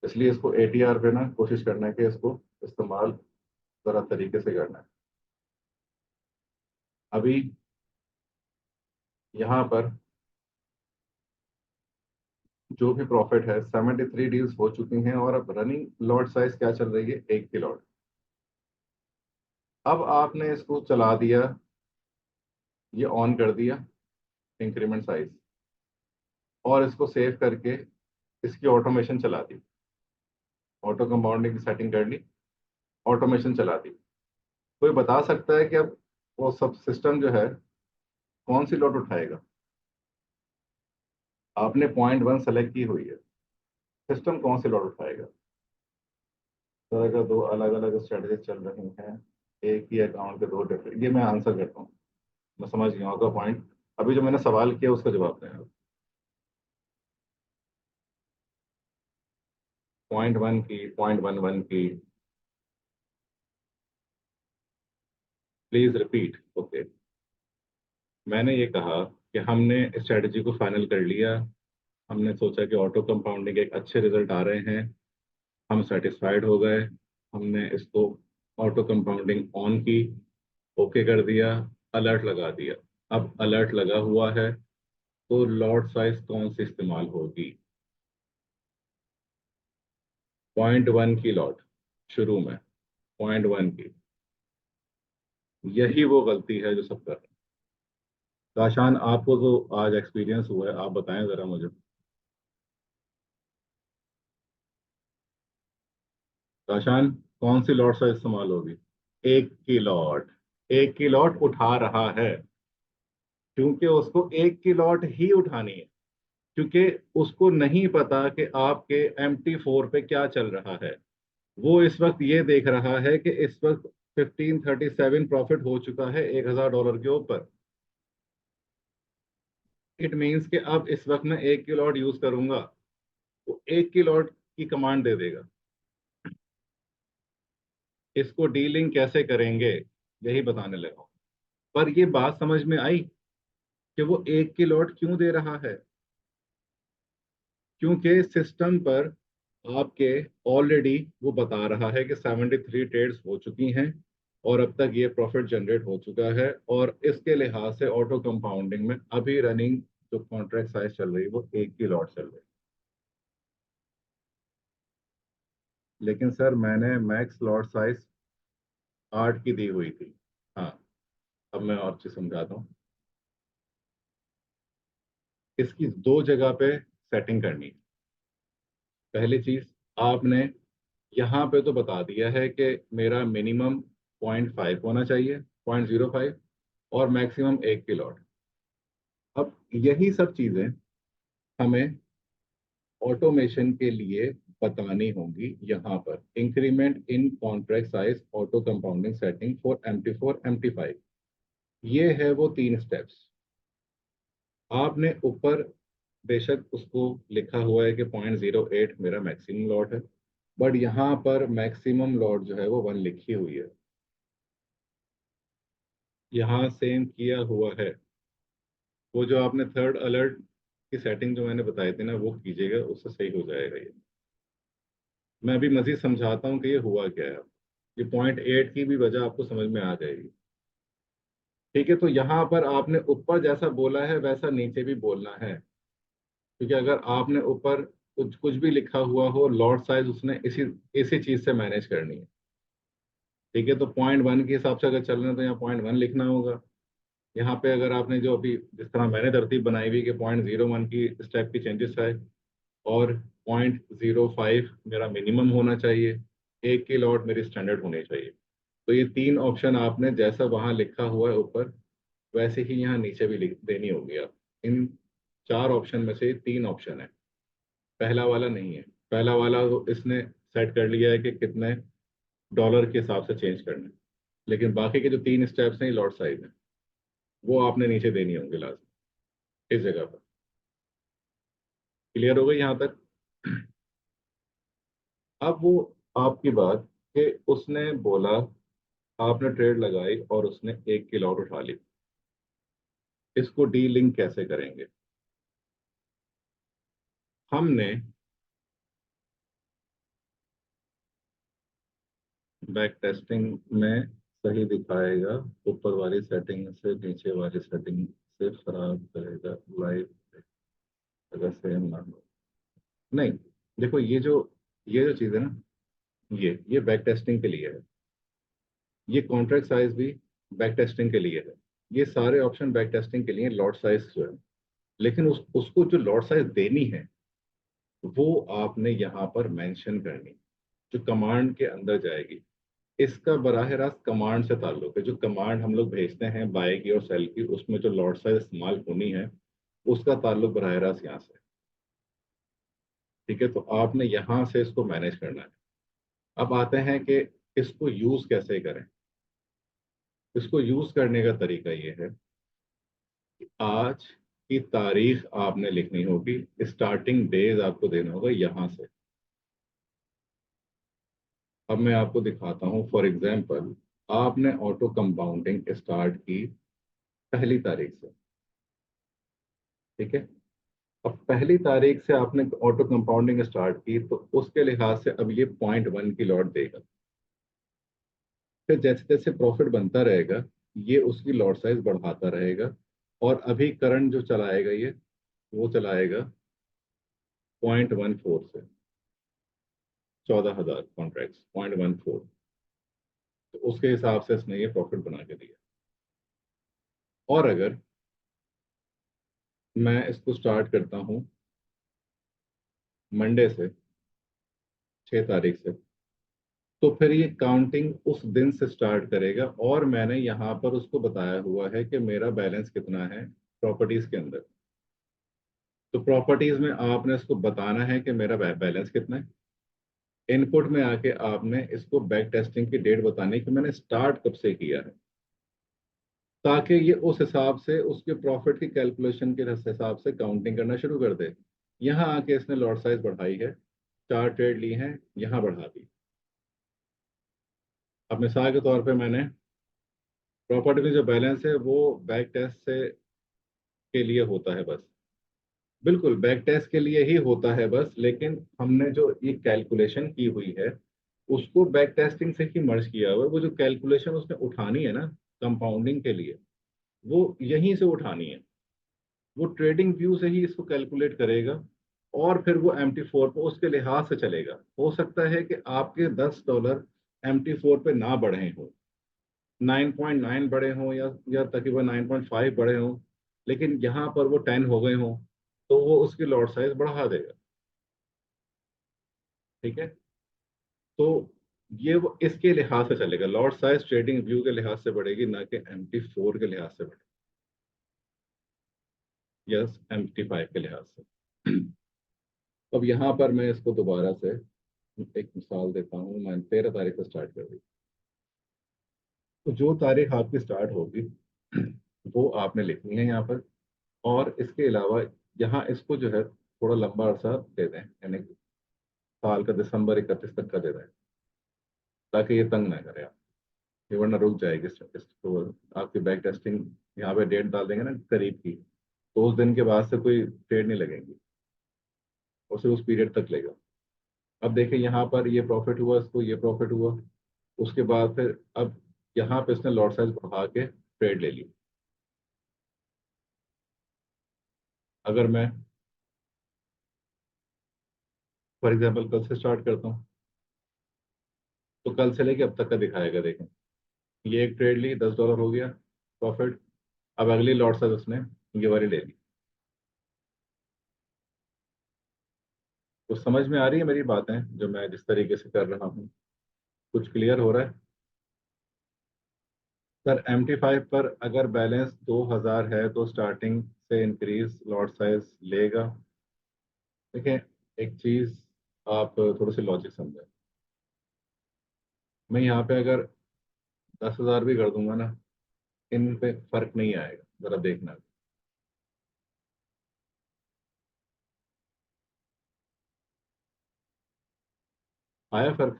इसलिए इसको एटीआर पे ना कोशिश करना है कि इसको इस्तेमाल ज़रा तरीके से करना है। अभी यहाँ पर जो भी प्रॉफिट है 73 डील्स हो चुकी हैं और अब रनिंग लॉट साइज क्या चल रही है, 1 की लॉट। अब आपने इसको चला दिया, ये ऑन कर दिया इंक्रीमेंट साइज, और इसको सेव करके इसकी ऑटोमेशन चला दी, ऑटो कंपाउंडिंग की सेटिंग कर ली, ऑटोमेशन चला दी। कोई बता सकता है कि अब वो सब सिस्टम जो है कौन सी लॉट उठाएगा? आपने पॉइंट 1 सेलेक्ट की हुई है, सिस्टम कौन सी लॉट उठाएगा? तरह का दो अलग अलग स्ट्रेटजी चल रही हैं, एक ही अकाउंट के दो डिफरेंट। ये मैं आंसर करता हूँ, मैं समझ गया आपका पॉइंट। अभी जो मैंने सवाल किया उसका जवाब दें आप। पॉइंट 1 की, पॉइंट 1 1 की, प्लीज रिपीट। ओके, मैंने ये कहा कि हमने स्ट्रेटजी को फाइनल कर लिया, हमने सोचा कि ऑटो कंपाउंडिंग के एक अच्छे रिजल्ट आ रहे हैं, हम सेटिस्फाइड हो गए, हमने इसको ऑटो कंपाउंडिंग ऑन की, ओके कर दिया, अलर्ट लगा दिया। अब अलर्ट लगा हुआ है तो लॉट साइज कौन सी इस्तेमाल होगी? पॉइंट 1 की लॉट शुरू में, पॉइंट 1 की। यही वो गलती है जो सब कर रहे हैं। काशान, आपको तो आज एक्सपीरियंस हुआ है, आप बताएं जरा मुझे। काशान, कौन सी लॉट साइज इस्तेमाल होगी? 1 की लॉट। 1 की लॉट उठा रहा है क्योंकि उसको 1 की लॉट ही उठानी है, क्योंकि उसको नहीं पता कि आपके MT4 पे क्या चल रहा है। वो इस वक्त ये देख रहा है कि इस वक्त 1537 प्रॉफिट हो चुका है $1000 के ऊपर। इट मीन्स कि अब इस वक्त मैं 1 की लॉट यूज करूंगा, वो 1 की लॉट की कमांड दे देगा। इसको डीलिंग कैसे करेंगे यही बताने लगा हूं। पर ये बात समझ में आई कि वो 1 की लॉट क्यों दे रहा है? क्योंकि सिस्टम पर आपके ऑलरेडी वो बता रहा है कि 73 ट्रेड्स हो चुकी हैं और अब तक ये प्रॉफिट जनरेट हो चुका है, और इसके लिहाज से ऑटो कंपाउंडिंग में अभी रनिंग जो कॉन्ट्रैक्ट साइज चल रही है वो 1 की लॉट चल रही है। लेकिन सर मैंने मैक्स लॉट साइज 8 की दी हुई थी। हाँ, अब मैं और चीज समझाता हूँ। इसकी दो जगह पे सेटिंग करनी है। पहली चीज, आपने यहाँ पे तो बता दिया है कि मेरा मिनिमम 0.5 होना चाहिए, 0.05, और मैक्सिमम 1 की लॉट। अब यही सब चीजें हमें ऑटोमेशन के लिए बतानी होंगी यहाँ पर। Increment in contract size auto compounding setting for MT4 MT5, ये है वो 3 स्टेप्स। आपने ऊपर बेशक उसको लिखा हुआ है कि 0.08 मेरा मैक्सिमम लॉट है, बट यहाँ पर मैक्सिमम लॉट जो है वो 1 लिखी हुई है। यहाँ सेम किया हुआ है। वो जो आपने थर्ड अलर्ट की सेटिंग जो मैंने बताई थी ना, वो कीजिएगा, उससे सही हो जाएगा ये। मैं अभी मजीद समझाता हूँ कि ये हुआ क्या है। ये 0.8 की भी वजह आपको समझ में आ जाएगी। ठीक है, तो यहाँ पर आपने ऊपर जैसा बोला है वैसा नीचे भी बोलना है, क्योंकि अगर आपने ऊपर कुछ कुछ भी लिखा हुआ हो, लॉट साइज उसने इसी इसी चीज से मैनेज करनी है। ठीक है, तो 0.1 के हिसाब से अगर चल रहे हैं तो यहाँ 0.1 लिखना होगा। यहाँ पे अगर आपने जो अभी जिस तरह मैंने तरतीब बनाई हुई कि 0.01 की स्टेप की चेंजेस है, और 0.05 मेरा मिनिमम होना चाहिए, 1 की लॉट मेरी स्टैंडर्ड होनी चाहिए। तो ये 3 ऑप्शन आपने जैसा वहां लिखा हुआ है ऊपर, वैसे ही यहाँ नीचे भी लिख देनी होगी आप। इन 4 ऑप्शन में से 3 ऑप्शन है, पहला वाला नहीं है। पहला वाला तो इसने सेट कर लिया है कि कितने डॉलर के हिसाब से चेंज करना है, लेकिन बाकी के जो 3 स्टेप्स हैं लॉट साइज हैं, वो आपने नीचे देनी होंगे लास्ट इस जगह पर। क्लियर हो गई यहाँ तक? अब वो आपकी बात कि उसने बोला, आपने ट्रेड लगाई और उसने 1 की लॉट उठा ली, इसको डी लिंक कैसे करेंगे? हमने बैक टेस्टिंग में सही दिखाएगा, ऊपर वाली सेटिंग से नीचे वाली सेटिंग से खराब करेगा, लाइव अगर सेम ना हो। नहीं, देखो ये जो चीज़ है ना, ये बैक टेस्टिंग के लिए है। ये कॉन्ट्रैक्ट साइज भी बैक टेस्टिंग के लिए है। ये सारे ऑप्शन बैक टेस्टिंग के लिए, लॉट साइज जो है। लेकिन उसको जो लॉट साइज देनी है वो आपने यहाँ पर मेंशन करनी, जो कमांड के अंदर जाएगी। इसका बराह रास्त कमांड से ताल्लुक है। जो कमांड हम लोग भेजते हैं बाय की और सेल की, उसमें जो लॉट साइज इस्तेमाल होनी है उसका ताल्लुक बराह रास्त यहाँ से। ठीक है, तो आपने यहाँ से इसको मैनेज करना है। अब आते हैं कि इसको यूज कैसे करें। इसको यूज करने का तरीका ये है कि आज की तारीख आपने लिखनी होगी, स्टार्टिंग डेज आपको देना होगा यहाँ से। अब मैं आपको दिखाता हूँ। फॉर एग्जाम्पल, आपने ऑटो कंपाउंडिंग स्टार्ट की 1 तारीख से। ठीक है, अब 1 तारीख से आपने ऑटो कंपाउंडिंग स्टार्ट की तो उसके लिहाज से अब ये 0.1 की लॉट देगा। फिर जैसे जैसे प्रॉफिट बनता रहेगा ये उसकी लॉट साइज बढ़ाता रहेगा। और अभी करंट जो चलाएगा ये, वो चलाएगा 0.14 से। 14,000 कॉन्ट्रैक्ट 0.14, तो उसके हिसाब से इसने ये प्रॉफिट बना के दिया। और अगर मैं इसको स्टार्ट करता हूँ मंडे से, 6 तारीख से, तो फिर ये काउंटिंग उस दिन से स्टार्ट करेगा। और मैंने यहाँ पर उसको बताया हुआ है कि मेरा बैलेंस कितना है प्रॉपर्टीज के अंदर। तो प्रॉपर्टीज में आपने इसको बताना है कि मेरा बैलेंस कितना है। इनपुट में आके आपने इसको बैक टेस्टिंग की डेट बतानी है कि मैंने स्टार्ट कब से किया है, ताकि ये उस हिसाब से उसके प्रॉफिट की कैलकुलेशन के हिसाब से काउंटिंग करना शुरू कर दे। यहाँ आके इसने लॉट साइज बढ़ाई है, 4 ट्रेड ली हैं, यहाँ बढ़ा दी। अब मिसाल के तौर पे मैंने प्रॉपर्टी में जो बैलेंस है वो बैक टेस्ट से के लिए होता है बस। बिल्कुल बैक टेस्ट के लिए ही होता है बस, लेकिन हमने जो ये कैलकुलेशन की हुई है उसको बैक टेस्टिंग से ही मर्ज किया हुआ है। वो जो कैलकुलेशन उसने उठानी है ना कंपाउंडिंग के लिए, वो यहीं से उठानी है। वो ट्रेडिंग व्यू से ही इसको कैलकुलेट करेगा और फिर वो MT4 पे उसके लिहाज से चलेगा। हो सकता है कि आपके $10 MT4 पे ना बढ़े हों, 9.9 बढ़े हों या तकरीबन 9.5 बढ़े हों, लेकिन यहाँ पर वो 10 हो गए हों, तो वो उसकी लॉट साइज बढ़ा देगा। ठीक है, तो ये वो इसके लिहाज से चलेगा। लॉट साइज ट्रेडिंग व्यू के लिहाज से बढ़ेगी, ना कि MT4 के लिहाज से बढ़ेगी या MT5 के लिहाज से। अब यहाँ पर मैं इसको दोबारा से एक मिसाल देता हूँ। मैंने 13 तारीख से स्टार्ट कर दी, तो जो तारीख आपकी स्टार्ट होगी वो आपने लिखनी है यहाँ पर। और इसके अलावा यहाँ इसको जो है थोड़ा लंबा अरसा दे दें, यानी कि साल का दिसंबर 31 तक का दे दें, ताकि ये तंग ना करे आप। ये वरना रुक जाएगी तो आपकी बैक टेस्टिंग। यहाँ पे डेट डाल देंगे ना करीब की, तो उस दिन के बाद से कोई ट्रेड नहीं लगेंगी और सिर्फ उस पीरियड तक लेगा। अब देखिए यहाँ पर ये प्रॉफिट हुआ, इसको ये प्रॉफिट हुआ। उसके बाद फिर अब यहाँ पे इसने लॉट साइज बढ़ा के ट्रेड ले ली। अगर मैं फॉर एग्जांपल कल से स्टार्ट करता हूँ, तो कल से लेके अब तक का दिखाएगा। देखें, ये एक ट्रेड ली, $10 हो गया प्रॉफिट। अब अगली लॉट साइज उसने ये वाली ले ली। तो समझ में आ रही है मेरी बातें जो मैं जिस तरीके से कर रहा हूँ? कुछ क्लियर हो रहा है? सर MT5 पर अगर बैलेंस 2,000 है तो स्टार्टिंग से इंक्रीज लॉट साइज लेगा। देखें, एक चीज आप थोड़ी सी लॉजिक समझें। मैं यहाँ पे अगर 10,000 भी कर दूंगा ना, इन पे फर्क नहीं आएगा, जरा देखना। आया फर्क?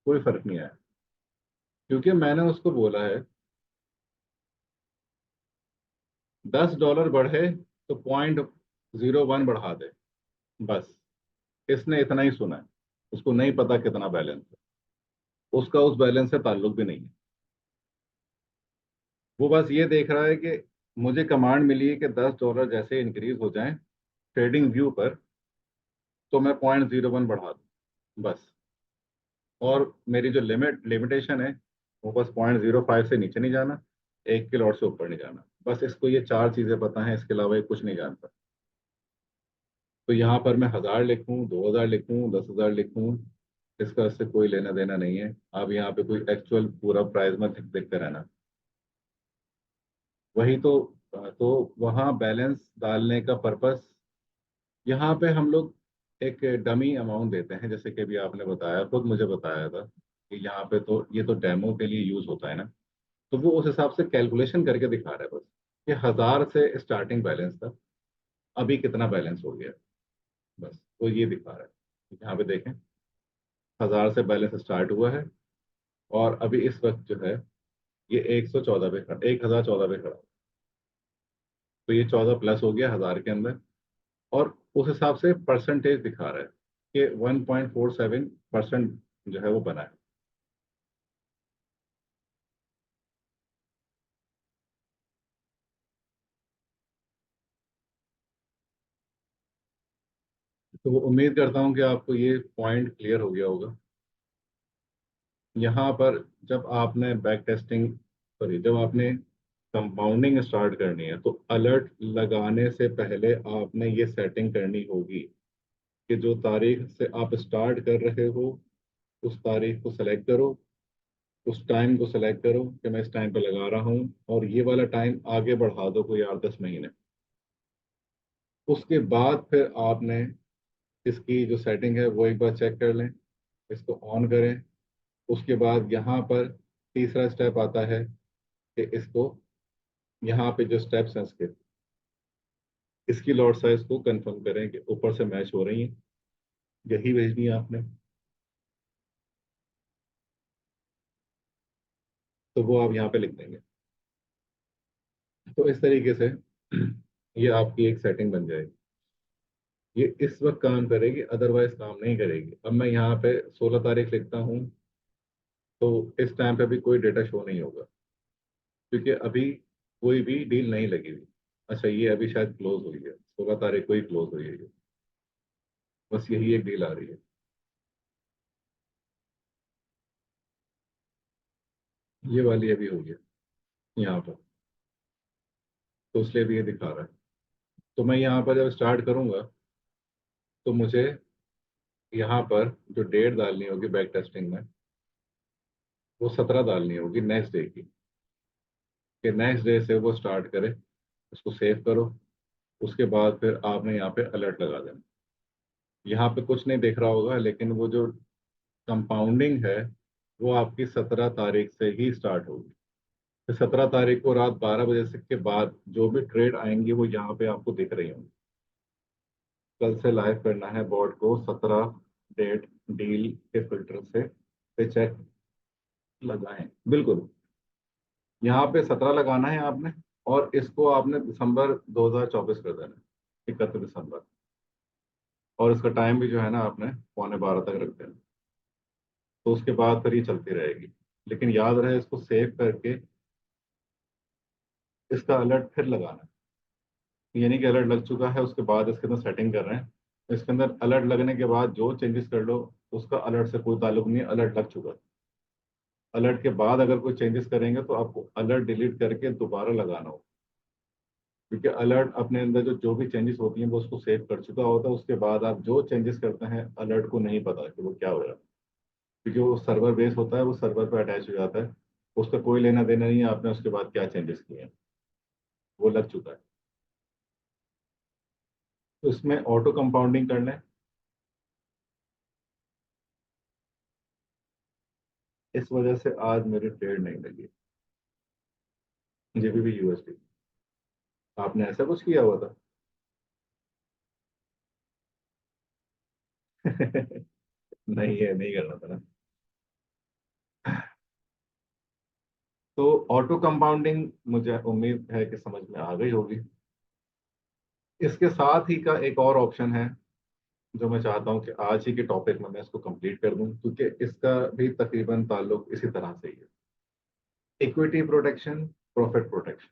कोई फर्क नहीं आया, क्योंकि मैंने उसको बोला है $10 बढ़े तो 0.01 बढ़ा दे, बस। इसने इतना ही सुना है, उसको नहीं पता कितना बैलेंस है। उसका उस बैलेंस से ताल्लुक भी नहीं है। वो बस ये देख रहा है कि मुझे कमांड मिली है कि $10 जैसे इंक्रीज हो जाएं ट्रेडिंग व्यू पर, तो मैं 0.01 बढ़ा दूं बस। और मेरी जो लिमिटेशन है वो बस 0.05 से नीचे नहीं जाना, 1 किलो और से ऊपर नहीं जाना। बस इसको ये चार चीजें पता है, इसके अलावा ये कुछ नहीं जानता। तो यहाँ पर मैं 1000 लिखूं, 2000 लिखूं, 10,000 लिखूं, इसका इससे कोई लेना देना नहीं है। आप यहाँ पे कोई एक्चुअल पूरा प्राइस मत देखते रहना। वही तो वहाँ बैलेंस डालने का पर्पस, यहाँ पे हम लोग एक डमी अमाउंट देते हैं, जैसे कि अभी आपने बताया, खुद मुझे बताया था कि यहाँ पे तो ये तो डेमो के लिए यूज होता है ना। तो वो उस हिसाब से कैलकुलेशन करके दिखा रहा है बस कि 1000 से स्टार्टिंग बैलेंस था, अभी कितना बैलेंस हो गया, बस वो ये दिखा रहा है। यहाँ पे देखें, 1000 से बैलेंस स्टार्ट हुआ है और अभी इस वक्त जो है ये 114 पे खड़ा, 1014 पे खड़ा। तो ये 14 प्लस हो गया 1000 के अंदर। और उस हिसाब से परसेंटेज दिखा रहा है कि 1.47% जो है वो बना है। तो वो उम्मीद करता हूँ कि आपको ये पॉइंट क्लियर हो गया होगा। यहाँ पर जब आपने बैक टेस्टिंग, सॉरी, जब आपने कंपाउंडिंग स्टार्ट करनी है तो अलर्ट लगाने से पहले आपने ये सेटिंग करनी होगी कि जो तारीख से आप स्टार्ट कर रहे हो उस तारीख को सेलेक्ट करो, उस टाइम को सेलेक्ट करो कि मैं इस टाइम पे लगा रहा हूँ, और ये वाला टाइम आगे बढ़ा दो कोई 8-10 महीने। उसके बाद फिर आपने इसकी जो सेटिंग है वो एक बार चेक कर लें, इसको ऑन करें। उसके बाद यहाँ पर तीसरा स्टेप आता है कि इसको, यहाँ पे जो स्टेप्स हैं इसकी लॉट साइज को कंफर्म करें कि ऊपर से मैच हो रही है, यही भेजनी है आपने। तो वो आप यहाँ पे लिख देंगे। तो इस तरीके से ये आपकी एक सेटिंग बन जाएगी। ये इस वक्त काम करेगी, अदरवाइज काम नहीं करेगी। अब मैं यहाँ पे 16 तारीख लिखता हूँ, तो इस टाइम पे भी कोई डेटा शो नहीं होगा, क्योंकि अभी कोई भी डील नहीं लगी हुई। अच्छा, ये अभी शायद क्लोज हुई है, 16 तारीख को ही क्लोज हुई है ये। बस यही एक डील आ रही है। ये वाली अभी हुई है यहाँ पर, तो इसलिए भी ये दिखा रहा है। तो मैं यहाँ पर जब स्टार्ट करूंगा तो मुझे यहाँ पर जो डेट डालनी होगी बैक टेस्टिंग में, वो 17 डालनी होगी नेक्स्ट डे की, कि नेक्स्ट डे से वो स्टार्ट करे। उसको सेव करो। उसके बाद फिर आपने यहाँ पे अलर्ट लगा देना। यहाँ पे कुछ नहीं दिख रहा होगा, लेकिन वो जो कंपाउंडिंग है वो आपकी 17 तारीख से ही स्टार्ट होगी। तो 17 तारीख को रात 12 बजे से के बाद जो भी ट्रेड आएंगी वो यहाँ पे आपको दिख रही होंगी। कल से लाइव करना है बोर्ड को, 17 डेट डील के फिल्टर से पे चेक लगाएं, बिल्कुल। यहाँ पे 17 लगाना है आपने, और इसको आपने दिसंबर 2024 कर देना है, 31 दिसंबर। और इसका टाइम भी जो है ना आपने 11:15 तक रख देना। तो उसके बाद फिर ये चलती रहेगी। लेकिन याद रहे, इसको सेव करके इसका अलर्ट फिर लगाना है। यानी कि अलर्ट लग चुका है, उसके बाद इसके अंदर सेटिंग कर रहे हैं, इसके अंदर अलर्ट लगने के बाद जो चेंजेस कर लो उसका अलर्ट से कोई ताल्लुक नहीं है, अलर्ट लग चुका है। अलर्ट के बाद अगर कोई चेंजेस करेंगे तो आपको अलर्ट डिलीट करके दोबारा लगाना होगा, क्योंकि अलर्ट अपने अंदर जो भी चेंजेस होती हैं वो उसको सेव कर चुका होता है। उसके बाद आप जो चेंजेस करते हैं अलर्ट को नहीं पता कि वो क्या हो रहा है, क्योंकि वो सर्वर बेस होता है, वो सर्वर पर अटैच हो जाता है। उसका कोई लेना देना नहीं है आपने उसके बाद क्या चेंजेस किए हैं, वो लग चुका है। तो इसमें ऑटो कंपाउंडिंग करना है। इस वजह से आज मेरी ट्रेड नहीं लगी, जेबीबी यूएसडी। आपने ऐसा कुछ किया हुआ था? नहीं है, नहीं करना था ना। तो ऑटो कंपाउंडिंग मुझे उम्मीद है कि समझ में आ गई होगी। इसके साथ ही का एक और ऑप्शन है जो मैं चाहता हूँ कि आज ही के टॉपिक में मैं इसको कंप्लीट कर दूं, क्योंकि इसका भी तकरीबन ताल्लुक इसी तरह से ही है। इक्विटी प्रोटेक्शन, प्रॉफिट प्रोटेक्शन,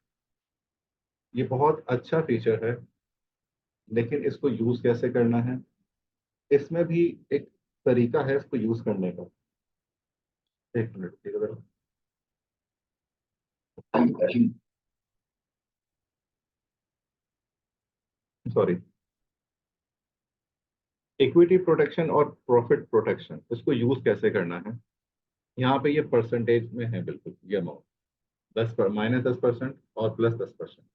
ये बहुत अच्छा फीचर है, लेकिन इसको यूज कैसे करना है, इसमें भी एक तरीका है इसको यूज करने का। एक मिनट, ठीक है सॉरी। इक्विटी प्रोटेक्शन और प्रॉफिट प्रोटेक्शन, इसको यूज कैसे करना है। यहाँ पे ये परसेंटेज में है, बिल्कुल ये अमाउंट 10 -10% और +10%।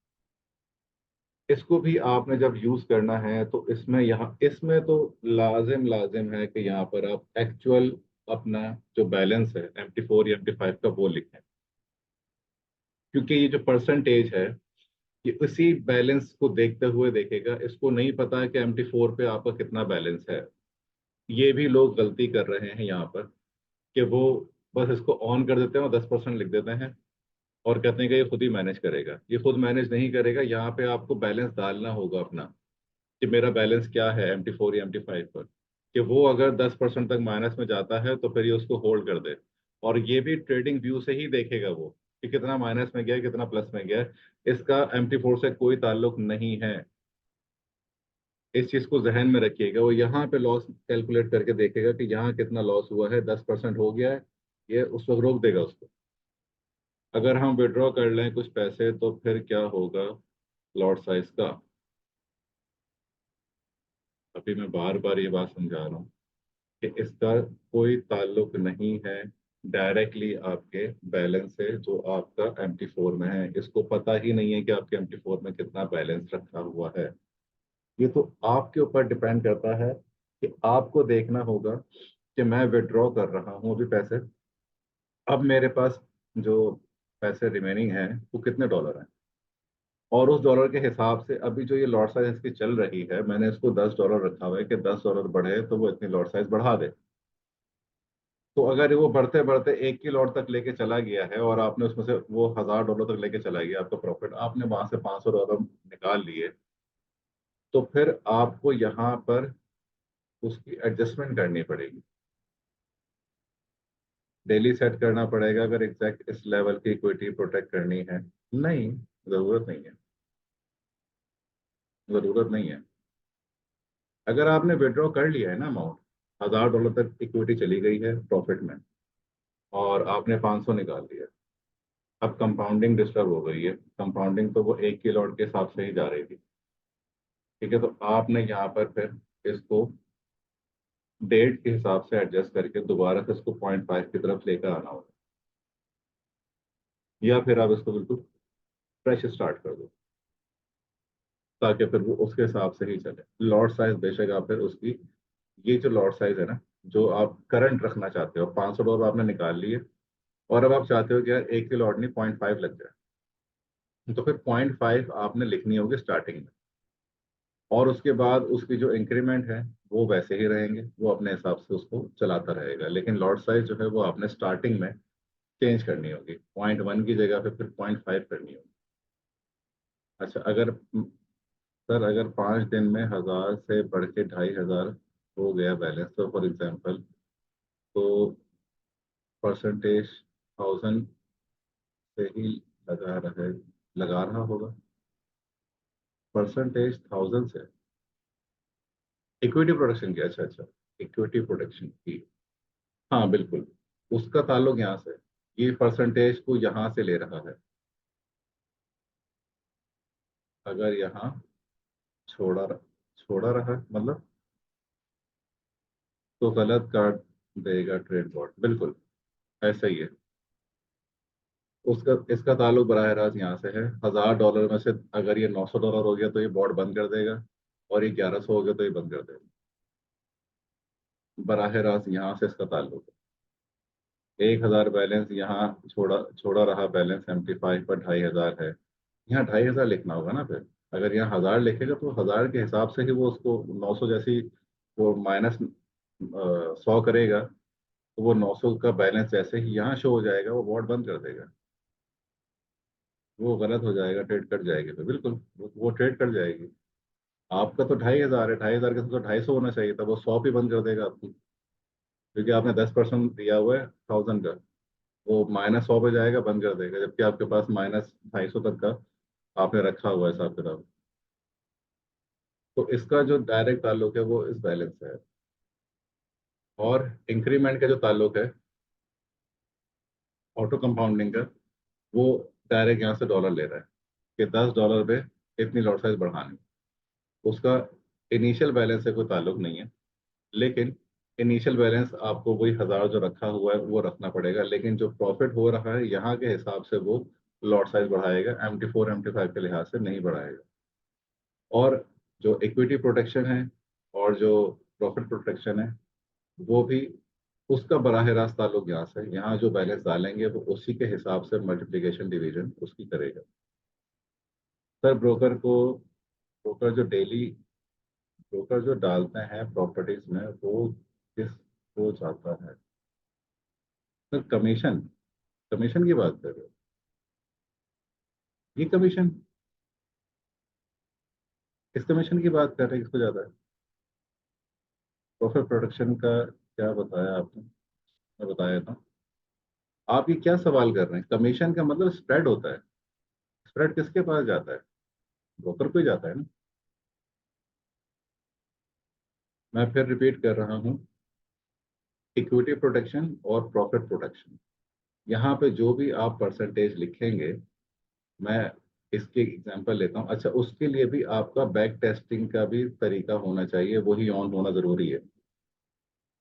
इसको भी आपने जब यूज करना है तो इसमें यहाँ इसमें तो लाजिम लाजिम है कि यहाँ पर आप एक्चुअल अपना जो बैलेंस है MT4 या MT5 का वो लिखें, क्योंकि ये जो परसेंटेज है ये उसी बैलेंस को देखते हुए देखेगा। इसको नहीं पता है कि MT4 पे आपका कितना बैलेंस है। ये भी लोग गलती कर रहे हैं यहाँ पर कि वो बस इसको ऑन कर देते हैं और 10% लिख देते हैं और कहते हैं कि ये खुद ही मैनेज करेगा। ये खुद मैनेज नहीं करेगा, यहाँ पे आपको बैलेंस डालना होगा अपना, कि मेरा बैलेंस क्या है MT4 या MT5 पर। कि वो अगर 10% तक माइनस में जाता है तो फिर ये उसको होल्ड कर दे। और ये भी ट्रेडिंग व्यू से ही देखेगा वो कि कितना माइनस में गया कितना प्लस में गया। इसका MT4 से कोई ताल्लुक नहीं है। इस चीज को जहन में रखिएगा। वो यहाँ पे लॉस कैलकुलेट करके देखेगा कि यहाँ कितना लॉस हुआ है, 10% हो गया है, ये उस वक्त रोक देगा उसको। अगर हम विड्रॉ कर लें कुछ पैसे तो फिर क्या होगा लॉट साइज का। अभी मैं बार बार ये बात समझा रहा हूँ कि इसका कोई ताल्लुक नहीं है डायरेक्टली आपके बैलेंस से जो आपका MT4 में है। इसको पता ही नहीं है कि आपके MT4 में कितना बैलेंस रखा हुआ है। ये तो आपके ऊपर डिपेंड करता है कि आपको देखना होगा कि मैं विड्रॉ कर रहा हूँ अभी पैसे। अब मेरे पास जो पैसे रिमेनिंग हैं वो कितने डॉलर हैं, और उस डॉलर के हिसाब से अभी जो ये लॉट साइज इसकी चल रही है, मैंने इसको $10 रखा हुआ है कि $10 बढ़े तो वो इतनी लॉट साइज बढ़ा दे। तो अगर वो बढ़ते बढ़ते एक की लॉट तक लेके चला गया है और आपने उसमें से वो $1000 तक लेके चला गया आपका प्रॉफिट, आपने वहां से $500 निकाल लिए, तो फिर आपको यहाँ पर उसकी एडजस्टमेंट करनी पड़ेगी। डेली सेट करना पड़ेगा अगर एग्जैक्ट इस लेवल की इक्विटी प्रोटेक्ट करनी है। नहीं, जरूरत नहीं है। जरूरत नहीं है। अगर आपने विड्रॉ कर लिया है ना अमाउंट, $1000 तक इक्विटी चली गई है प्रॉफिट में, और आपने 500 निकाल लिया, अब कंपाउंडिंग डिस्टर्ब हो गई है। कंपाउंडिंग तो वो एक की लॉट के हिसाब से ही जा रही थी। ठीक है, तो आपने यहाँ पर फिर इसको डेट के हिसाब से एडजस्ट करके दोबारा से इसको 0.5 की तरफ लेकर आना होगा, या फिर आप इसको बिल्कुल फ्रेश स्टार्ट कर दो, ताकि फिर वो उसके हिसाब से ही चले। लॉट साइज बेशक आप फिर उसकी, ये जो लॉट साइज है ना जो आप करंट रखना चाहते हो, $500 आपने निकाल लिए, और अब आप चाहते हो कि यार एक की लॉट नहीं 0.5 लग जाए, तो फिर 0.5 आपने लिखनी होगी स्टार्टिंग में। और उसके बाद उसकी जो इंक्रीमेंट है वो वैसे ही रहेंगे, वो अपने हिसाब से उसको चलाता रहेगा। लेकिन लॉट साइज जो है वो आपने स्टार्टिंग में चेंज करनी होगी, 0.1 की जगह पे फिर 0.5 करनी होगी। अच्छा, अगर सर अगर 5 दिन में 1000 से बढ़ के 2500 हो गया बैलेंस, तो फॉर एग्जांपल, तो परसेंटेज 1000 से ही लगा रहा होगा। परसेंटेज 1000 से इक्विटी प्रोटेक्शन की, अच्छा अच्छा, इक्विटी प्रोटेक्शन की, हाँ बिल्कुल, उसका ताल्लुक यहाँ से, ये परसेंटेज को यहाँ से ले रहा है। अगर यहाँ छोड़ा रहा मतलब, तो गलत काट देगा ट्रेड बॉट, बिल्कुल ऐसा ही है। उसका इसका ताल्लुक बराह रास्त यहाँ से है। $1000 में से अगर ये $900 हो गया तो ये बॉट बंद कर देगा, और ये 1100 हो गया तो ये बंद कर देगा। बराह रास्त यहाँ से इसका ताल्लुक है। 1000 बैलेंस यहाँ छोड़ा छोड़ा रहा, बैलेंस MT5 पर 2500 है, यहाँ 2500 लिखना होगा ना फिर। अगर यहाँ 1000 लिखेगा तो 1000 के हिसाब से ही वो उसको 900 जैसी वो माइनस 100 करेगा, तो वो 900 का बैलेंस जैसे ही यहाँ शो हो जाएगा वो बॉट बंद कर देगा। वो गलत हो जाएगा, ट्रेड कट जाएगी, तो बिल्कुल वो ट्रेड कट जाएगी। आपका तो 2,500 है, 2,500 का तो 250 होना चाहिए था, वो 100 पे बंद कर देगा आपको, क्योंकि आपने 10% दिया हुआ है 1,000 का। वो -100 पे जाएगा, बंद कर देगा, जबकि आपके पास -250 तक का आपने रखा हुआ है हिसाब किताब। तो इसका जो डायरेक्ट ताल्लुक है वो इस बैलेंस से है। और इंक्रीमेंट का जो ताल्लुक है ऑटो कंपाउंडिंग का, वो डायरेक्ट यहाँ से डॉलर ले रहा है कि $10 पे इतनी लॉट साइज बढ़ानी। उसका इनिशियल बैलेंस से कोई ताल्लुक नहीं है, लेकिन इनिशियल बैलेंस आपको वही 1,000 जो रखा हुआ है वो रखना पड़ेगा, लेकिन जो प्रॉफिट हो रहा है यहाँ के हिसाब से वो लॉट साइज बढ़ाएगा, MT4 MT5 के लिहाज से नहीं बढ़ाएगा। और जो इक्विटी प्रोटेक्शन है और जो प्रॉफिट प्रोटेक्शन है, वो भी उसका बराह रास्त ताल्लुक यहाँ से, यहाँ जो बैलेंस डालेंगे वो उसी के हिसाब से मल्टीप्लिकेशन डिवीजन उसकी करेगा। सर ब्रोकर जो डेली ब्रोकर जो डालते हैं प्रॉपर्टीज में, वो किस वो चाहता है? सर कमीशन, कमीशन की बात कर रहे हो? ये कमीशन, किस कमीशन की बात कर रहे हैं, किसको ज्यादा है? प्रॉफिट प्रोटेक्शन का क्या बताया आपने? मैं बताया था। आप ये क्या सवाल कर रहे हैं? कमीशन का मतलब स्प्रेड होता है। स्प्रेड किसके पास जाता है? ब्रोकर को ही जाता है ना। मैं फिर रिपीट कर रहा हूँ, इक्विटी प्रोटेक्शन और प्रॉफिट प्रोटेक्शन, यहाँ पे जो भी आप परसेंटेज लिखेंगे, मैं इसके एग्जांपल लेता हूँ। अच्छा, उसके लिए भी आपका बैक टेस्टिंग का भी तरीका होना चाहिए, वही ऑन होना जरूरी है।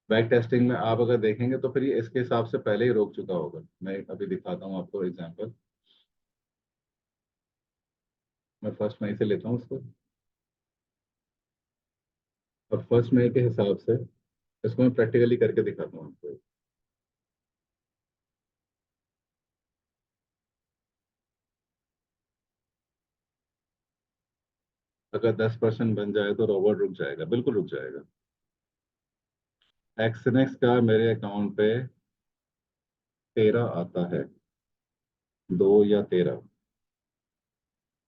बैक टेस्टिंग में आप अगर देखेंगे तो फिर ये इसके हिसाब से पहले ही रोक चुका होगा। मैं अभी दिखाता हूँ आपको एग्जांपल। मैं 1 मई से लेता हूँ इसको, और 1 मई के हिसाब से इसको मैं प्रैक्टिकली करके दिखाता हूँ आपको। अगर 10% बन जाए तो रोबोट रुक जाएगा, बिल्कुल रुक जाएगा। एक्सनेक्स का मेरे अकाउंट पे 13 आता है, 2 या 13।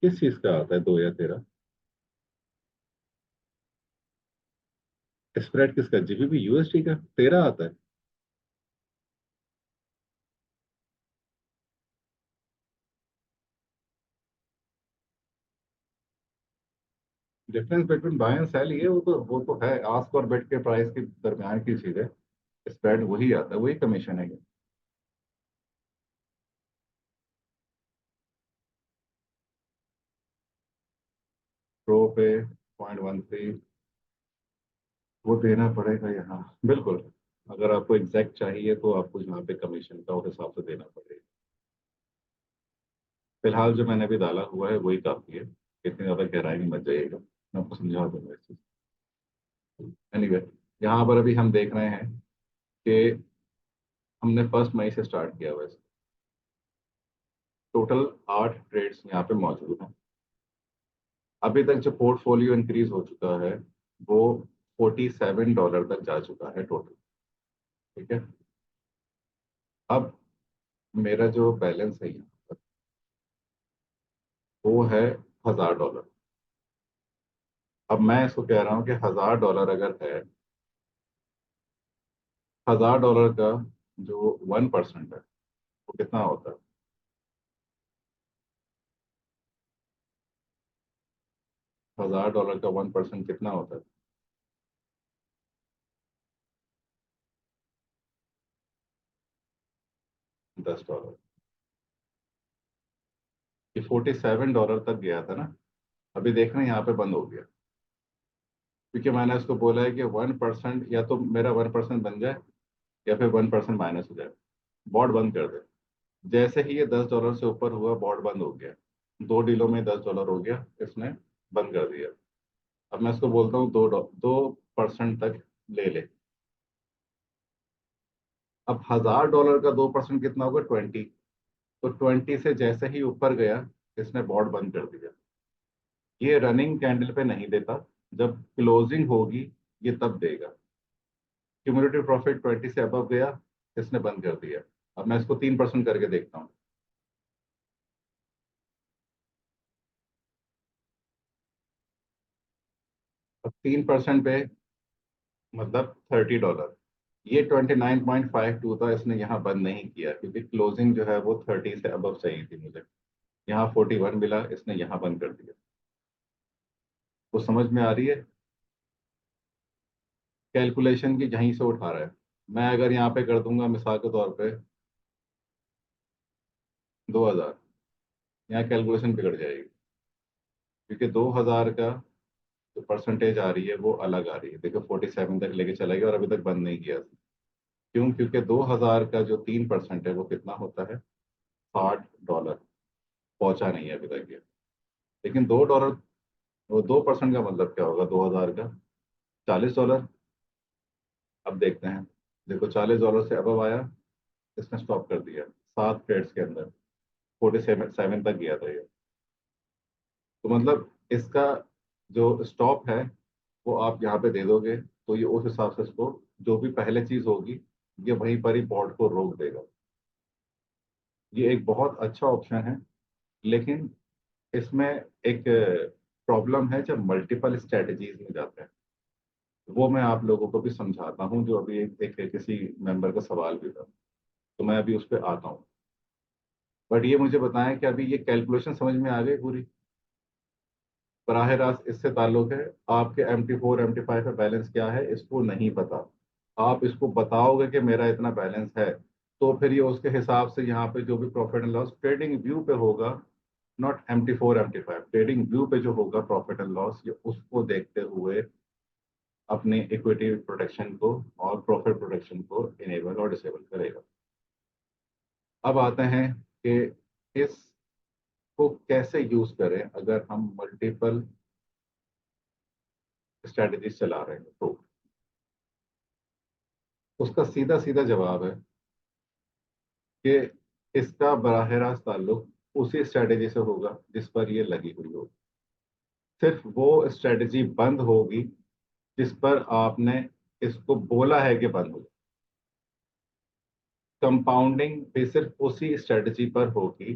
किस चीज का आता है 2 या 13? स्प्रेड किसका? GBP USD का 13 आता है। Difference between buy and sell, ये वो तो है, आस्क और बिड के प्राइस के दरमियान की चीज है। स्प्रेड वही आता है, वही कमीशन है ये। प्रो पे 0.13 वो देना पड़ेगा यहाँ, बिल्कुल। अगर आपको एग्जैक्ट चाहिए तो आपको यहाँ पे कमीशन का उस हिसाब से देना पड़ेगा। फिलहाल जो मैंने अभी डाला हुआ है वही काफी है, इतनी ज्यादा गहराई में मत जाइएगा, मैं आपको समझा दूंगा इस चीज। एनीवे, यहाँ पर अभी हम देख रहे हैं कि हमने 1 मई से स्टार्ट किया हुआ है। टोटल 8 ट्रेड्स यहाँ पे मौजूद हैं। अभी तक जो पोर्टफोलियो इंक्रीज हो चुका है वो $47 तक जा चुका है टोटल। ठीक है। अब मेरा जो बैलेंस है यहाँ पर वो है $1,000। अब मैं इसको कह रहा हूँ कि $1,000 अगर है, $1,000 का जो 1% है वो कितना होता है? $1,000 का 1% कितना होता है? 10 डॉलर। ये $47 तक गया था ना, अभी देखना यहाँ पे बंद हो गया, क्योंकि मैंने उसको बोला है कि 1%, या तो मेरा 1% बन जाए या फिर 1% माइनस हो जाए, बॉट बंद कर दे। जैसे ही ये $10 से ऊपर हुआ, बॉट बंद हो गया। 2 डीलों में $10 हो गया, इसने बंद कर दिया। अब मैं इसको बोलता हूँ 2% तक ले ले। अब $1,000 का 2% कितना होगा? 20। तो 20 से जैसे ही ऊपर गया, इसने बॉट बंद कर दिया। ये रनिंग कैंडल पे नहीं देता, जब क्लोजिंग होगी ये तब देगा। क्यूमुलेटिव प्रॉफिट 20 से अबव गया, इसने बंद कर दिया। अब मैं इसको 3% करके देखता हूँ। 3% पे मतलब $30। ये 29.52 था, इसने यहाँ बंद नहीं किया क्योंकि क्लोजिंग जो है वो 30 से अबव चाहिए थी मुझे। यहाँ 41 मिला, इसने यहाँ बंद कर दिया। वो समझ में आ रही है? कैलकुलेशन की यहीं से उठा रहा है। मैं अगर यहाँ पे कर दूंगा मिसाल के तौर पे 2000, यहाँ कैलकुलेशन बिगड़ जाएगी क्योंकि 2000 का जो परसेंटेज आ रही है वो अलग आ रही है। देखो 47 तक लेके चला गया और अभी तक बंद नहीं किया। क्यों? क्योंकि 2000 का जो 3% है वो कितना होता है? $60। पहुंचा नहीं है अभी तक ये। लेकिन $2, वो 2% का मतलब क्या होगा 2000 का? $40। अब देखते हैं। देखो $40 से अबव आया, इसने स्टॉप कर दिया 7 ट्रेड्स के अंदर। 47 तक गया था ये। तो मतलब इसका जो स्टॉप है वो आप यहाँ पे दे दोगे तो ये उस हिसाब से इसको जो भी पहले चीज होगी ये वहीं पर ही बोर्ड को रोक देगा। ये एक बहुत अच्छा ऑप्शन है। लेकिन इसमें एक प्रॉब्लम है जब मल्टीपल स्ट्रेटजीज में जाते हैं। वो मैं आप लोगों को भी समझाता हूँ, जो अभी एक किसी मेंबर का सवाल भी था, तो मैं अभी उस पर आता हूँ। बट ये मुझे बताएं कि अभी ये कैलकुलेशन समझ में आ गई पूरी? बराह रास्त इससे ताल्लुक है। आपके MT4 MT5 का बैलेंस क्या है इसको नहीं पता। आप इसको बताओगे कि मेरा इतना बैलेंस है, तो फिर ये उसके हिसाब से यहाँ पे जो भी profit and loss trading view पे होगा, not MT4 MT5, trading view पे जो होगा प्रॉफिट एंड लॉस, ये उसको देखते हुए अपने इक्विटी प्रोटेक्शन को और प्रॉफिट प्रोटेक्शन को इनेबल और डिसेबल करेगा। अब आते हैं कि इसको कैसे यूज करें अगर हम मल्टीपल स्ट्रेटजीज चला रहे हैं। तो उसका सीधा सीधा जवाब है कि इसका बराह रास्त ताल्लुक उसी स्ट्रेटजी से होगा जिस पर ये लगी हुई होगी। सिर्फ वो स्ट्रेटजी बंद होगी जिस पर आपने इसको बोला है कि बंद हो। कंपाउंडिंग भी सिर्फ उसी स्ट्रेटजी पर होगी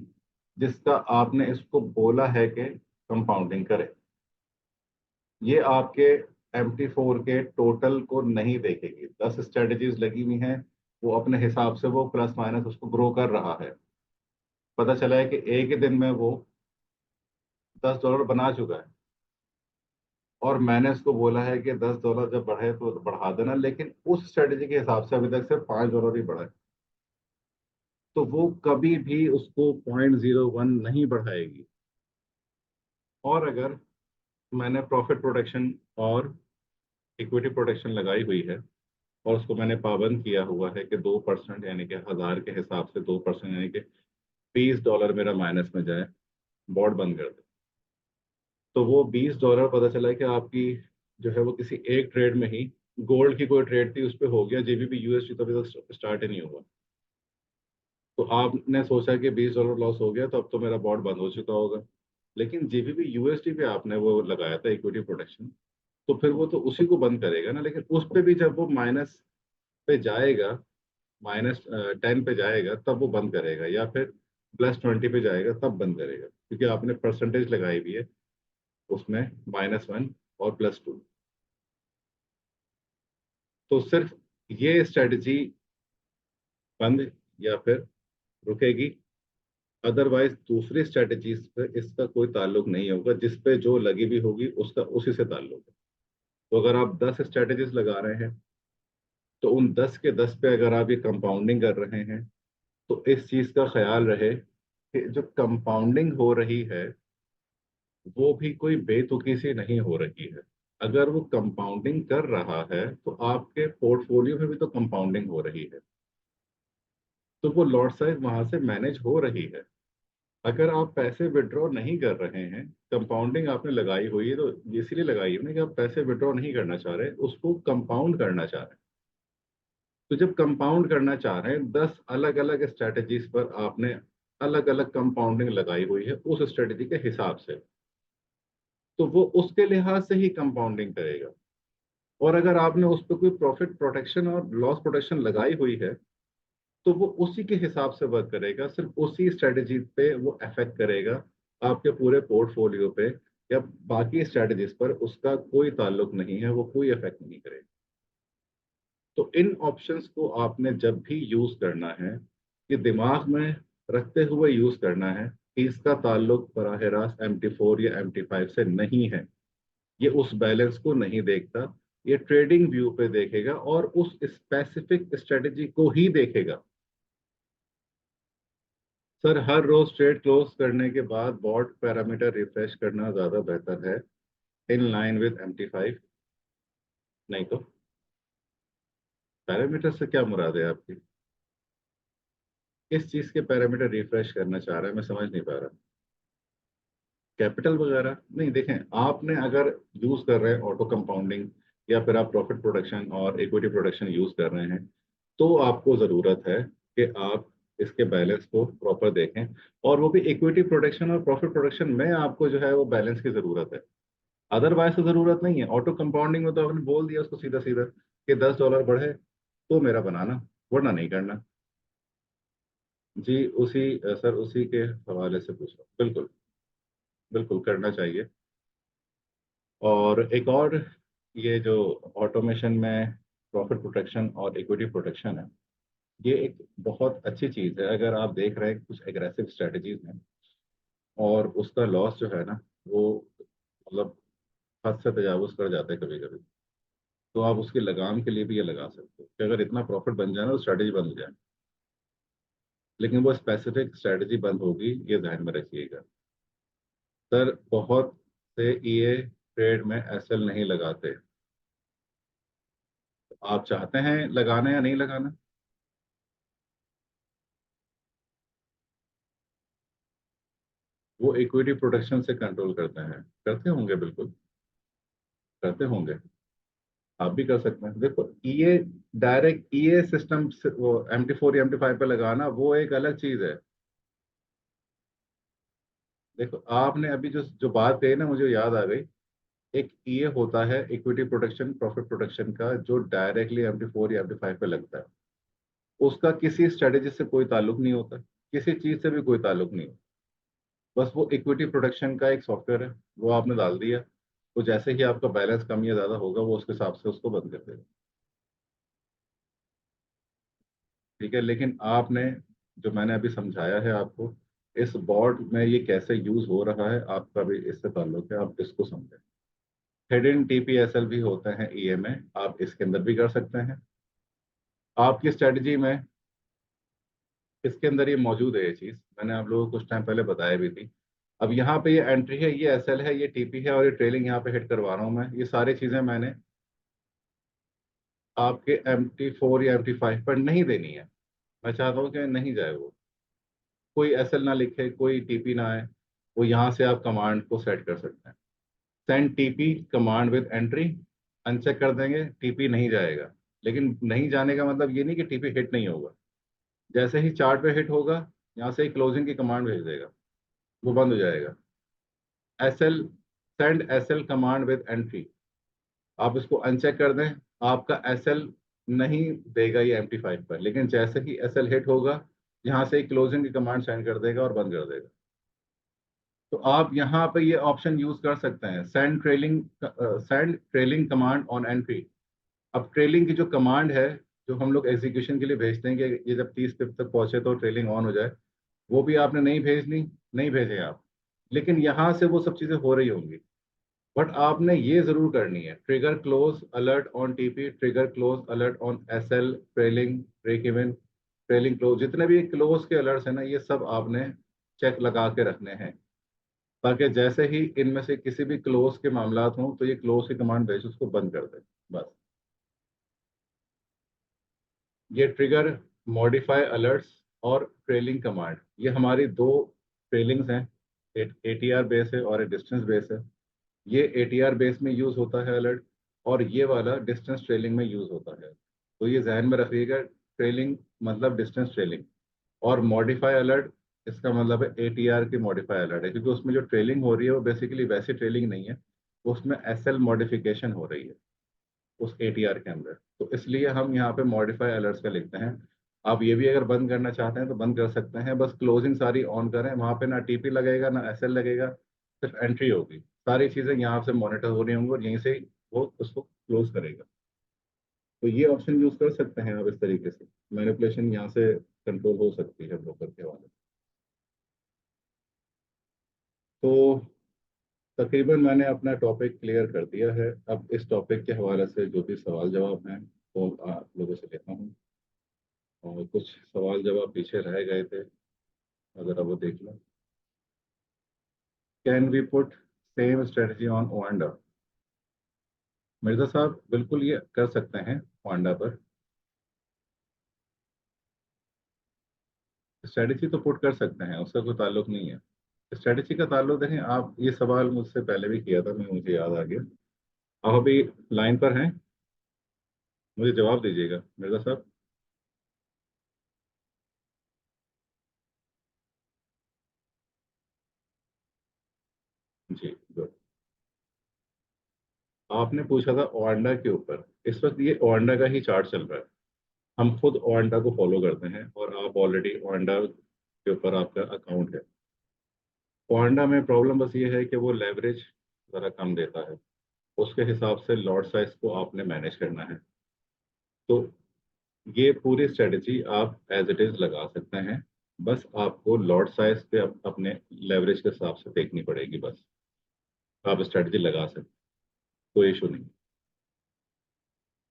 जिसका आपने इसको बोला है कि कंपाउंडिंग करे। ये आपके MT4 के टोटल को नहीं देखेगी। 10 स्ट्रेटजीज लगी हुई हैं, वो अपने हिसाब से वो प्लस माइनस उसको ग्रो कर रहा है। पता चला है कि एक ही दिन में वो $10 बना चुका है और मैंने उसको बोला है कि $10 जब बढ़े तो बढ़ा देना, लेकिन उस स्ट्रेटजी के हिसाब से अभी तक सिर्फ $5 ही बढ़ा है। तो वो कभी भी उसको 0.01 नहीं बढ़ाएगी। और अगर मैंने प्रॉफिट प्रोटेक्शन और इक्विटी प्रोटेक्शन लगाई हुई है और उसको मैंने पाबंद किया हुआ है कि 2% यानी कि 1000 के हिसाब से 2% यानी कि $20 मेरा माइनस में जाए, बोर्ड बंद कर दे, तो वो $20 पता चला है कि आपकी जो है वो किसी एक ट्रेड में ही, गोल्ड की कोई ट्रेड थी उस पर हो गया, JBP USD तो अभी तक स्टार्ट ही नहीं हुआ। तो आपने सोचा कि $20 लॉस हो गया तो अब तो मेरा बोर्ड बंद हो चुका होगा। लेकिन JBP USD पे आपने वो लगाया था इक्विटी प्रोटेक्शन, तो फिर वो तो उसी को बंद करेगा ना। लेकिन उस पे भी जब वो माइनस पे जाएगा, -10 पे जाएगा तब वो बंद करेगा, या फिर +20 पे जाएगा तब बंद करेगा, क्योंकि आपने परसेंटेज लगाई हुई है उसमें -1 और +2। तो सिर्फ ये स्ट्रेटजी बंद या फिर रुकेगी, अदरवाइज दूसरी स्ट्रेटजीज पे इसका कोई ताल्लुक नहीं होगा। जिस पे जो लगी हुई होगी उसका उसी से ताल्लुक है। तो अगर आप 10 स्ट्रेटजीज लगा रहे हैं तो उन 10 के 10 पे अगर आप ये कंपाउंडिंग कर रहे हैं तो इस चीज का ख्याल रहे कि जो कंपाउंडिंग हो रही है वो भी कोई बेतुकी सी नहीं हो रही है। अगर वो कंपाउंडिंग कर रहा है तो आपके पोर्टफोलियो में भी तो कंपाउंडिंग हो रही है, तो वो लॉट साइज वहां से मैनेज हो रही है। अगर आप पैसे विड्रॉ नहीं कर रहे हैं, कंपाउंडिंग आपने लगाई हुई है तो इसीलिए लगाई है ना कि आप पैसे विड्रॉ नहीं करना चाह रहे, उसको कंपाउंड करना चाह रहे हैं। तो जब कंपाउंड करना चाह रहे हैं 10 अलग अलग स्ट्रेटजीज पर आपने अलग अलग कंपाउंडिंग लगाई हुई है उस स्ट्रेटजी के हिसाब से, तो वो उसके लिहाज से ही कंपाउंडिंग करेगा। और अगर आपने उस पर कोई प्रॉफिट प्रोटेक्शन और लॉस प्रोटेक्शन लगाई हुई है तो वो उसी के हिसाब से वर्क करेगा, सिर्फ उसी स्ट्रेटजी पे वो अफेक्ट करेगा आपके पूरे पोर्टफोलियो पे। या बाकी स्ट्रेटजीज पर उसका कोई ताल्लुक नहीं है, वो कोई इफेक्ट नहीं करेगा। तो इन ऑप्शंस को आपने जब भी यूज करना है, ये दिमाग में रखते हुए यूज करना है कि इसका ताल्लुक बराह रास्त MT4 या MT5 से नहीं है। ये उस बैलेंस को नहीं देखता, ये ट्रेडिंग व्यू पे देखेगा और उस स्पेसिफिक स्ट्रेटजी को ही देखेगा। सर, हर रोज ट्रेड क्लोज करने के बाद बॉट पैरामीटर रिफ्रेश करना ज्यादा बेहतर है, इन लाइन विद MT5। नहीं तो पैरामीटर से क्या मुराद है आपकी? किस चीज के पैरामीटर रिफ्रेश करना चाह रहे हैं, मैं समझ नहीं पा रहा। कैपिटल वगैरह नहीं, देखें, आपने अगर यूज कर रहे हैं ऑटो कंपाउंडिंग या फिर आप प्रॉफिट प्रोडक्शन और इक्विटी प्रोडक्शन यूज कर रहे हैं, तो आपको जरूरत है कि आप इसके बैलेंस को प्रॉपर देखें। और वो भी इक्विटी प्रोडक्शन और प्रॉफिट प्रोडक्शन में आपको जो है वो बैलेंस की जरूरत है। अदरवाइज तो जरूरत नहीं है। ऑटो कंपाउंडिंग में तो आपने बोल दिया उसको सीधा सीधा कि $10 बढ़े तो मेरा बनाना, वरना नहीं करना। जी, सर उसी के हवाले से पूछ रहा हूँ। बिल्कुल, बिल्कुल करना चाहिए। और एक और, ये जो ऑटोमेशन में प्रॉफिट प्रोटेक्शन और इक्विटी प्रोटेक्शन है, ये एक बहुत अच्छी चीज़ है। अगर आप देख रहे हैं कुछ एग्रेसिव स्ट्रेटजीज हैं और उसका लॉस जो है ना, वो मतलब हद से तजावुज कर जाता है कभी कभी, तो आप उसकी लगाम के लिए भी ये लगा सकते हो कि अगर इतना प्रॉफिट बन जाए ना तो स्ट्रेटजी बंद हो जाए। लेकिन वो स्पेसिफिक स्ट्रेटजी बंद होगी, ये ध्यान में रखिएगा। सर, बहुत से ईए ट्रेड में एसएल नहीं लगाते। आप चाहते हैं लगाना या नहीं लगाना? वो इक्विटी प्रोटेक्शन से कंट्रोल करते हैं, करते होंगे, बिल्कुल करते होंगे। आप भी कर सकते हैं। देखो, ईए, डायरेक्ट ईए सिस्टम से वो MT4 या MT5 पे लगाना वो एक अलग चीज है। देखो, आपने अभी जो जो बात कही ना, मुझे याद आ गई। एक ईए होता है इक्विटी प्रोटेक्शन प्रॉफिट प्रोटेक्शन का, जो डायरेक्टली MT4 या MT5 पे लगता है। उसका किसी स्ट्रेटेजी से कोई ताल्लुक नहीं होता, किसी चीज से भी कोई ताल्लुक नहीं होता। बस वो इक्विटी प्रोटेक्शन का एक सॉफ्टवेयर है, वो आपने डाल दिया, तो जैसे ही आपका बैलेंस कम या ज्यादा होगा वो उसके हिसाब से उसको बंद कर देगा। ठीक है, लेकिन आपने, जो मैंने अभी समझाया है आपको, इस बोर्ड में ये कैसे यूज हो रहा है आपका भी इससे ताल्लुक है, आप इसको समझें। हिडन TPSL भी होते हैं ईए में, आप इसके अंदर भी कर सकते हैं। आपकी स्ट्रेटजी में इसके अंदर ये मौजूद है, ये चीज मैंने आप लोगों को कुछ टाइम पहले बताया भी थी। अब यहाँ पे ये एंट्री है, ये SL है, ये TP है और ये ट्रेलिंग यहाँ पे हिट करवा रहा हूँ मैं। ये सारी चीजें मैंने आपके MT4 या MT5 पर नहीं देनी है। मैं चाहता हूँ कि नहीं जाए वो, कोई SL ना लिखे, कोई TP ना आए। वो यहाँ से आप कमांड को सेट कर सकते हैं। Send TP command with entry, uncheck कर देंगे, TP नहीं जाएगा। लेकिन नहीं जाने का मतलब ये नहीं कि TP हिट नहीं होगा। जैसे ही चार्ट पे हिट होगा, यहाँ से क्लोजिंग की कमांड भेज देगा, वो बंद हो जाएगा। SL, send SL command with entry, आप इसको अनचेक कर दें, आपका SL नहीं देगा ये MT5 पर। लेकिन जैसे ही SL हिट होगा, यहाँ से क्लोजिंग की कमांड सेंड कर देगा और बंद कर देगा। तो आप यहाँ पे ये ऑप्शन यूज कर सकते हैं, send trailing command on entry. अब ट्रेलिंग की जो कमांड है, जो हम लोग एग्जीक्यूशन के लिए भेजते हैं कि ये जब 30 पिप तक पहुंचे तो ट्रेलिंग ऑन हो जाए, वो भी आपने नहीं भेजनी, नहीं भेजे आप। लेकिन यहाँ से वो सब चीजें हो रही होंगी। बट आपने ये जरूर करनी है, trigger close alert on TP, trigger close alert on SL, trailing, break even, trailing close, जितने भी क्लोज के अलर्ट्स हैं ना, ये सब आपने चेक लगा के रखने हैं, ताकि जैसे ही इनमें से किसी भी क्लोज के मामलात हों तो ये क्लोज की कमांड भेज उसको बंद कर दे, बस। ये ट्रिगर, मॉडिफाई अलर्ट्स और ट्रेलिंग कमांड, ये हमारी दो ट्रेलिंग्स हैं। एक ATR बेस है और एक डिस्टेंस बेस है। ये ATR बेस में यूज होता है अलर्ट, और ये वाला डिस्टेंस ट्रेलिंग में यूज होता है। तो ये जहन में रखिएगा, ट्रेलिंग मतलब डिस्टेंस ट्रेलिंग, और मॉडिफाई अलर्ट इसका मतलब है ATR की मॉडिफाई अलर्ट है, क्योंकि उसमें जो ट्रेलिंग हो रही है वो बेसिकली वैसी ट्रेलिंग नहीं है, उसमें SL मॉडिफिकेशन हो रही है उस ATR के अंदर। तो इसलिए हम यहाँ पे मॉडिफाई अलर्ट्स का लिखते हैं। आप ये भी अगर बंद करना चाहते हैं तो बंद कर सकते हैं, बस क्लोजिंग सारी ऑन करें, वहां पे ना TP लगेगा ना SL लगेगा, सिर्फ एंट्री होगी। सारी चीज़ें यहाँ से मॉनिटर हो रही होंगी और यहीं से वो उसको क्लोज करेगा। तो ये ऑप्शन यूज़ कर सकते हैं आप इस तरीके से, मैनिपुलेशन यहाँ से कंट्रोल हो सकती है ब्रोकर के हवाले से। तो तकरीबन मैंने अपना टॉपिक क्लियर कर दिया है। अब इस टॉपिक के हवाले से जो भी सवाल जवाब हैं वो आप लोगों से लेता हूँ। और कुछ सवाल जवाब पीछे रह गए थे, अगर आप वो देख लो। Can we put same strategy on Oanda? Mirza साहब बिल्कुल ये कर सकते हैं ओएंडा पर। स्ट्रेटजी तो पुट कर सकते हैं, उसका कोई ताल्लुक नहीं है। स्ट्रेटजी का ताल्लुक देखें, आप ये सवाल मुझसे पहले भी किया था, मैं मुझे याद आ गया। आप अभी लाइन पर हैं, मुझे जवाब दीजिएगा मिर्जा साहब। जी गुड। आपने पूछा था ओएंडा के ऊपर। इस वक्त ये ओएंडा का ही चार्ट चल रहा है। हम खुद ओएंडा को फॉलो करते हैं और आप ऑलरेडी ओएंडा के ऊपर आपका अकाउंट है। ओएंडा में प्रॉब्लम बस ये है कि वो लेवरेज ज़रा कम देता है, उसके हिसाब से लॉट साइज को आपने मैनेज करना है। तो ये पूरी स्ट्रेटजी आप एज इट इज़ लगा सकते हैं। बस आपको लॉट साइज पे अपने लेवरेज के हिसाब से देखनी पड़ेगी बस। आप स्ट्रेटजी लगा सकते, कोई इशू नहीं।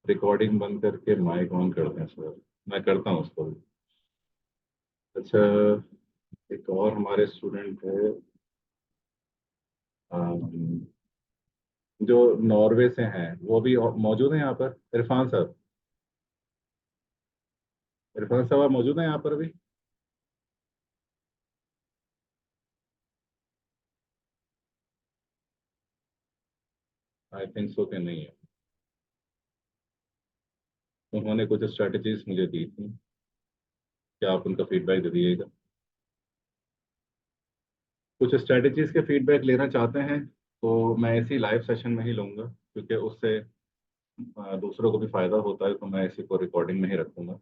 रिकॉर्डिंग बंद करके माइक ऑन कर दें सर, मैं करता हूँ उसको भी। अच्छा, एक और हमारे स्टूडेंट है, अम, जो नॉर्वे से हैं, वो भी मौजूद हैं यहाँ पर। इरफान साहब, इरफान साहब आप मौजूद हैं यहाँ पर अभी? आई थिंक सो कि नहीं है। उन्होंने कुछ स्ट्रेटजीज मुझे दी थी, क्या आप उनका फीडबैक दे दिएगा? कुछ स्ट्रेटजीज के फीडबैक लेना चाहते हैं तो मैं इसी लाइव सेशन में ही लूंगा, क्योंकि उससे दूसरों को भी फायदा होता है, तो मैं इसी को रिकॉर्डिंग में ही रखूंगा।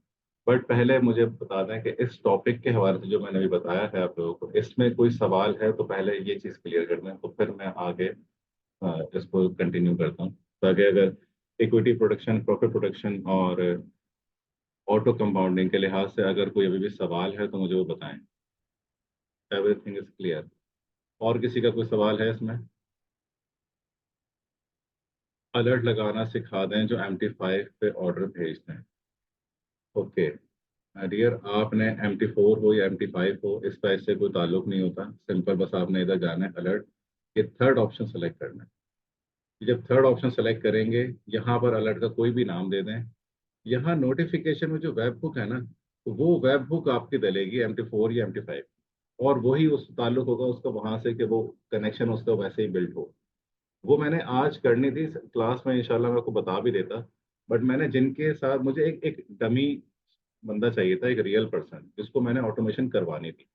बट पहले मुझे बता दें कि इस टॉपिक के हवाले से जो मैंने अभी बताया है आप लोगों को, इसमें कोई सवाल है तो पहले ये चीज़ क्लियर कर दें, तो फिर मैं आगे इसको कंटिन्यू करता हूँ। ताकि अगर इक्विटी प्रोटेक्शन, प्रॉफिट प्रोटेक्शन और ऑटो कंपाउंडिंग के लिहाज से अगर कोई अभी भी सवाल है तो मुझे वो बताएं। Everything is clear. और किसी का कोई सवाल है इसमें? अलर्ट लगाना सिखा दें जो MT5 पे ऑर्डर भेजते हैं। ओके डियर, आपने MT4 हो या MT5 हो, इसका इससे कोई ताल्लुक नहीं होता। सिंपल बस आपने इधर जाना है अलर्ट, ये थर्ड ऑप्शन सेलेक्ट करना है। जब थर्ड ऑप्शन सेलेक्ट करेंगे, यहाँ पर अलर्ट का कोई भी नाम दे दें। यहाँ नोटिफिकेशन में जो वेब बुक है ना, तो वो वेब बुक आपकी डलेगी MT4 या MT5, और वही उस ताल्लुक होगा उसका वहां से कि वो कनेक्शन उसका वैसे ही बिल्ड हो। वो मैंने आज करनी थी क्लास में, इंशाल्लाह मैं आपको बता भी देता। बट मैंने जिनके साथ, मुझे एक एक डमी बंदा चाहिए था, एक रियल पर्सन जिसको मैंने ऑटोमेशन करवानी थी,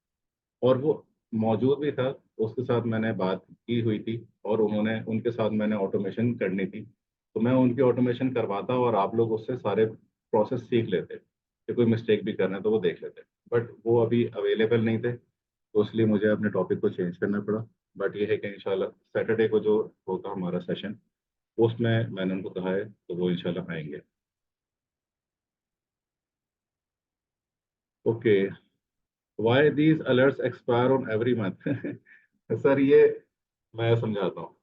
और वो मौजूद भी था। उसके साथ मैंने बात की हुई थी और उन्होंने, उनके साथ मैंने ऑटोमेशन करनी थी। तो मैं उनकी ऑटोमेशन करवाता और आप लोग उससे सारे प्रोसेस सीख लेते कि कोई मिस्टेक भी करना है तो वो देख लेते। बट वो अभी अवेलेबल नहीं थे, तो इसलिए मुझे अपने टॉपिक को चेंज करना पड़ा। बट ये है कि इंशाल्लाह सैटरडे को जो होगा हमारा सेशन, उसमें मैंने उनको कहा है तो वो इंशाल्लाह आएंगे। Okay, why these alerts expire on every month? Sir ये मैं समझाता हूँ,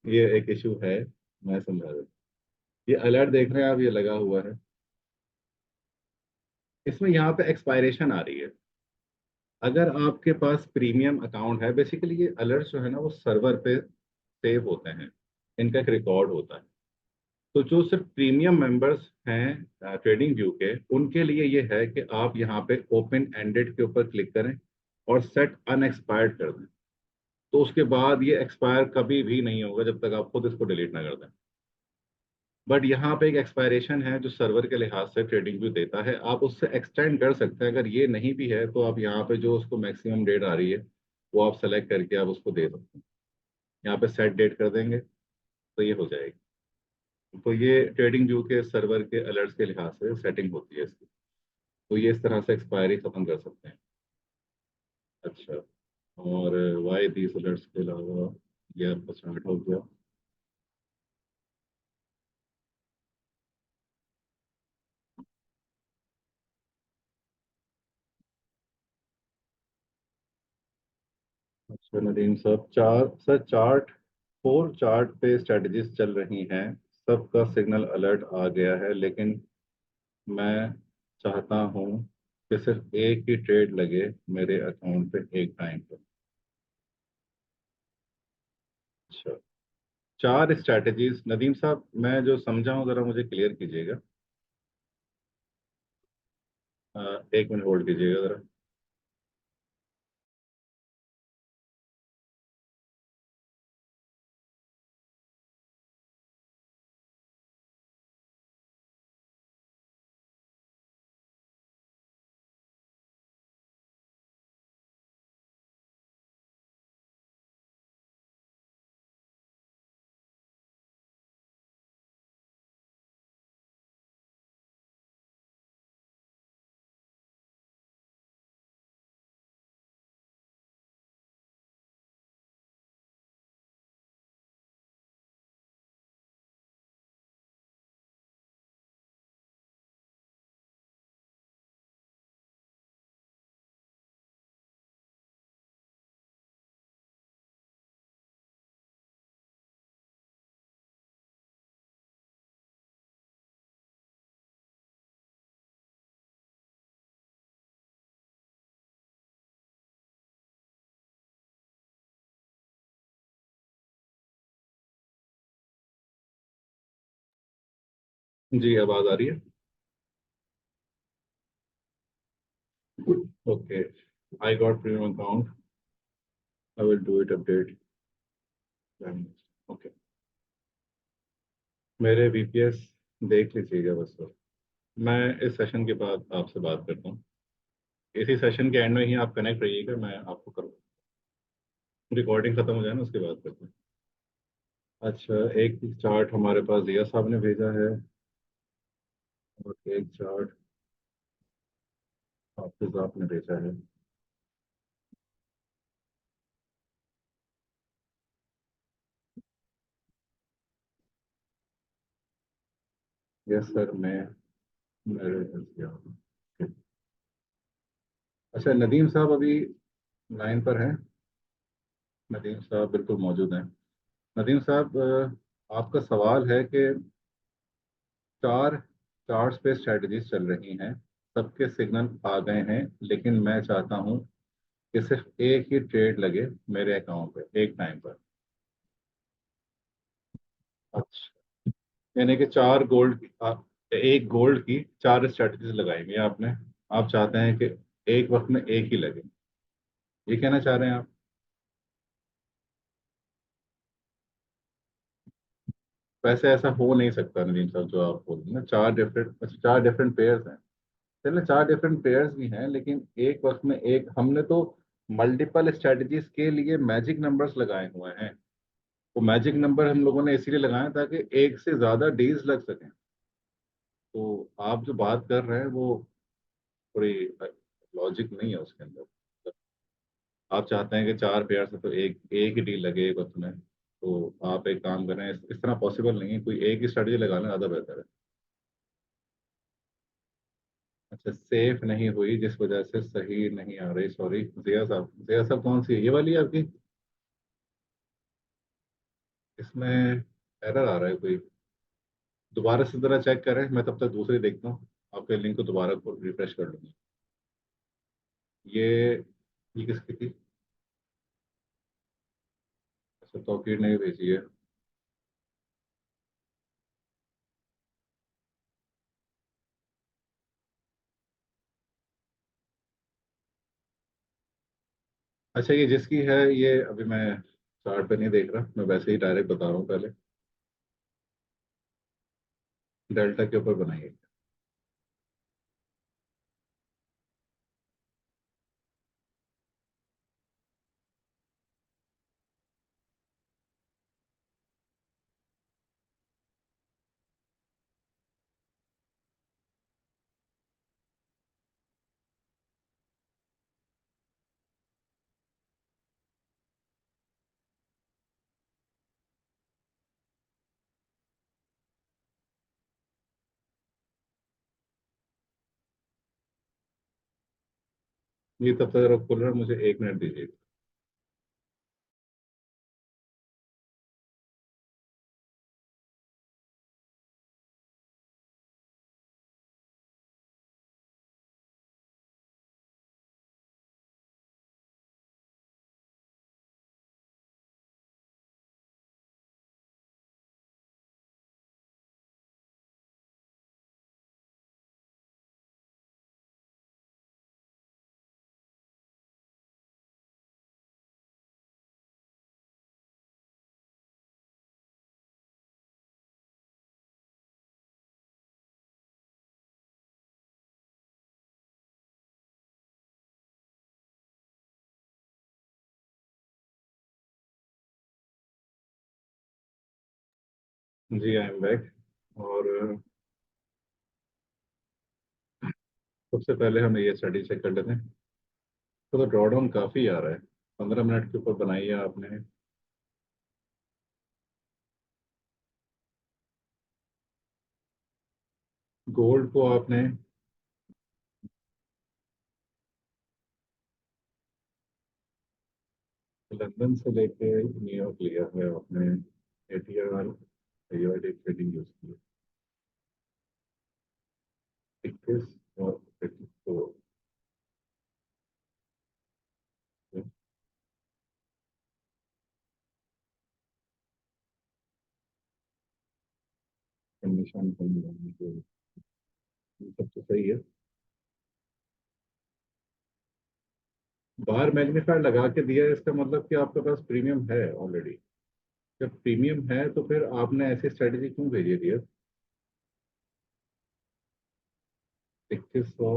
ये एक इशू है, मैं समझा देता हूँ। ये अलर्ट देख रहे हैं आप, ये लगा हुआ है, इसमें यहाँ पे एक्सपायरेशन आ रही है। अगर आपके पास प्रीमियम अकाउंट है, बेसिकली ये अलर्ट जो है ना वो सर्वर पे सेव होते हैं, इनका एक रिकॉर्ड होता है। तो जो सिर्फ प्रीमियम मेंबर्स हैं ट्रेडिंग व्यू के, उनके लिए ये है कि आप यहाँ पे ओपन एंडेड के ऊपर क्लिक करें और सेट अनएक्सपायर्ड कर दें। तो उसके बाद ये एक्सपायर कभी भी नहीं होगा जब तक आप खुद इसको डिलीट ना कर दें। बट यहाँ पे एक एक्सपायरेशन है जो सर्वर के लिहाज से ट्रेडिंग व्यू देता है, आप उससे एक्सटेंड कर सकते हैं। अगर ये नहीं भी है तो आप यहाँ पे जो उसको मैक्सिमम डेट आ रही है वो आप सेलेक्ट करके आप उसको दे सकते हैं। यहाँ पे सेट डेट कर देंगे तो ये हो जाएगी। तो ये ट्रेडिंग व्यू के सर्वर के अलर्ट्स के लिहाज से सेटिंग होती है इसकी। तो ये इस तरह से एक्सपायरी खत्म कर सकते हैं। अच्छा, और वाई दीज अलर्ट्स के अलावा ये आपका स्टार्ट हो गया। अच्छा नदीम साहब, चार सर चार्ट, 4 चार्ट पे स्ट्रेटजीज चल रही हैं, सबका सिग्नल अलर्ट आ गया है, लेकिन मैं चाहता हूँ कि सिर्फ एक ही ट्रेड लगे मेरे अकाउंट पे एक टाइम पे। अच्छा, 4 स्ट्रैटेजीज नदीम साहब, मैं जो समझा हूँ जरा मुझे क्लियर कीजिएगा। 1 मिनट होल्ड कीजिएगा जरा। जी आवाज आ रही है? Okay, I got premium account, I will do it update. Okay, मेरे वीपीएस देख लीजिएगा बस सर। मैं इस सेशन के बाद आपसे बात करता हूँ। इसी सेशन के एंड में ही आप कनेक्ट रहिएगा, मैं आपको करूँगा। रिकॉर्डिंग खत्म हो जाए ना, उसके बाद करते हैं। अच्छा, एक चार्ट हमारे पास दिया साहब ने भेजा है, और एक चार्ट हाफिज आपने भेजा है। यस सर, मैं मेरे पास दिया होगा। अच्छा नदीम साहब अभी लाइन पर हैं? नदीम साहब बिल्कुल मौजूद हैं। नदीम साहब, आपका सवाल है कि 4 चार्ट्स पे स्ट्रेटजीज चल रही हैं, सबके सिग्नल आ गए हैं, लेकिन मैं चाहता हूँ कि सिर्फ एक ही ट्रेड लगे मेरे अकाउंट पे एक टाइम पर। अच्छा, यानी कि 4 गोल्ड की एक गोल्ड की 4 स्ट्रेटजीज लगाई हुई हैं आपने। आप चाहते हैं कि एक वक्त में एक ही लगे, ये कहना चाह रहे हैं आप? वैसे ऐसा हो नहीं सकता नदीम साहब, जो आप बोल रहे हैं ना, 4 डिफरेंट, अच्छा 4 डिफरेंट पेयर्स हैं। चलिए 4 डिफरेंट पेयर्स भी हैं, लेकिन एक वक्त में एक, हमने तो मल्टीपल स्ट्रेटजीज के लिए मैजिक नंबर्स लगाए हुए हैं। वो मैजिक नंबर हम लोगों ने इसीलिए लगाए ताकि एक से ज्यादा डील्स लग सकें। तो आप जो बात कर रहे हैं वो थोड़ी लॉजिक नहीं है उसके अंदर। आप चाहते हैं कि 4 पेयर से तो एक एक ही डील लगे एक वक्त में, तो आप एक काम करें, इस तरह पॉसिबल नहीं है, कोई एक ही स्ट्रेटजी लगा लें, ज़्यादा बेहतर है। अच्छा, सेफ नहीं हुई जिस वजह से सही नहीं आ रही, सॉरी जिया साहब, जिया साहब कौन सी है, ये वाली है आपकी? इसमें एरर आ रहा है कोई, दोबारा से जरा चेक करें, मैं तब तक दूसरी देखता हूँ, आपके लिंक को दोबारा रिफ्रेश कर लूंगा। ये ये किसकी थी? अच्छा, तौकीर नहीं भेजी है। अच्छा, ये जिसकी है, ये अभी मैं चार्ट पे नहीं देख रहा, मैं वैसे ही डायरेक्ट बता रहा हूँ पहले। डेल्टा के ऊपर बनाइए। ये तब तक जरा खुल रहा है, मुझे 1 मिनट दीजिए। जी आई एम बैक। और सबसे पहले हम ये स्टडी चेक कर लेते हैं। तो ड्रॉ डाउन काफ़ी आ रहा है, 15 मिनट के ऊपर बनाई है आपने। गोल्ड को आपने लंदन से लेके न्यूयॉर्क लिया है आपने। ATR ट्रेडिंग यूज की है। 21 और 54। कंडीशन सब तो सही है। बाहर मैग्नीफायर लगा के दिया है, इसका मतलब कि आपके पास प्रीमियम है ऑलरेडी। जब प्रीमियम है तो फिर आपने ऐसी स्ट्रेटेजी क्यों भेजी है डियर? 2100।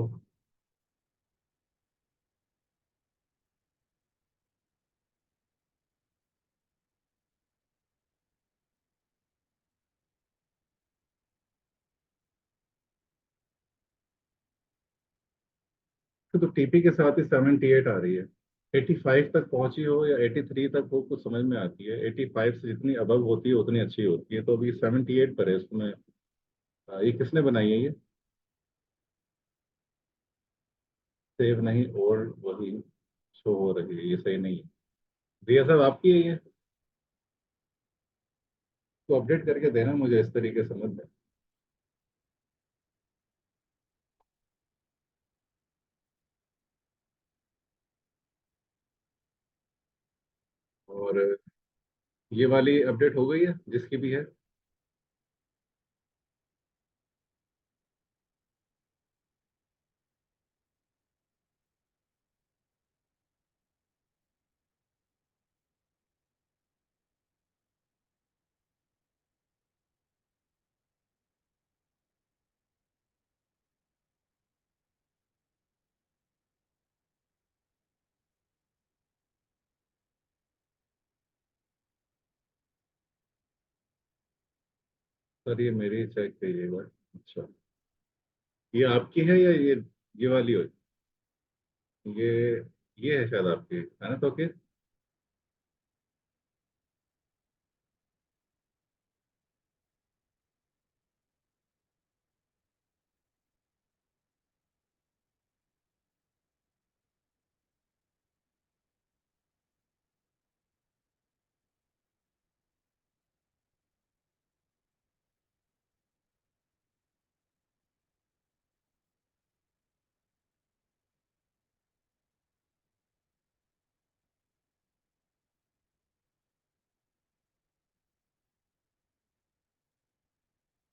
तो टीपी के साथ ही 78 आ रही है। 85 तक पहुंची हो या 83 तक हो, कुछ समझ में आती है। 85 से जितनी अबव होती है उतनी अच्छी होती है, तो अभी 78 पर है इसमें। ये किसने बनाई है ये? सेव नहीं, और वही शो हो रही है, ये सही नहीं है। भैया साहब आपकी है ये? तो अपडेट करके देना मुझे, इस तरीके से मत देना। और ये वाली अपडेट हो गई है जिसकी भी है? सर ये मेरी चेक कीजिएगा। अच्छा, ये आपकी है या ये वाली हो? ये ये है शायद आपकी, है ना? तो ओके।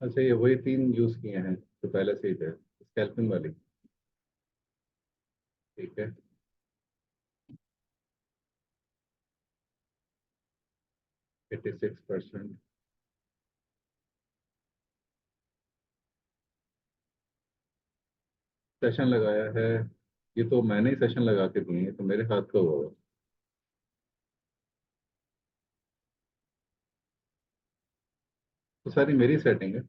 अच्छा, ये वही 3 यूज किए हैं जो पहले से ही थे, स्कैल्पिंग वाली। ठीक है। 86%। सेशन लगाया है। ये तो मैंने ही सेशन लगा के दिए हैं, तो मेरे हाथ का होगा। तो सारी मेरी सेटिंग है।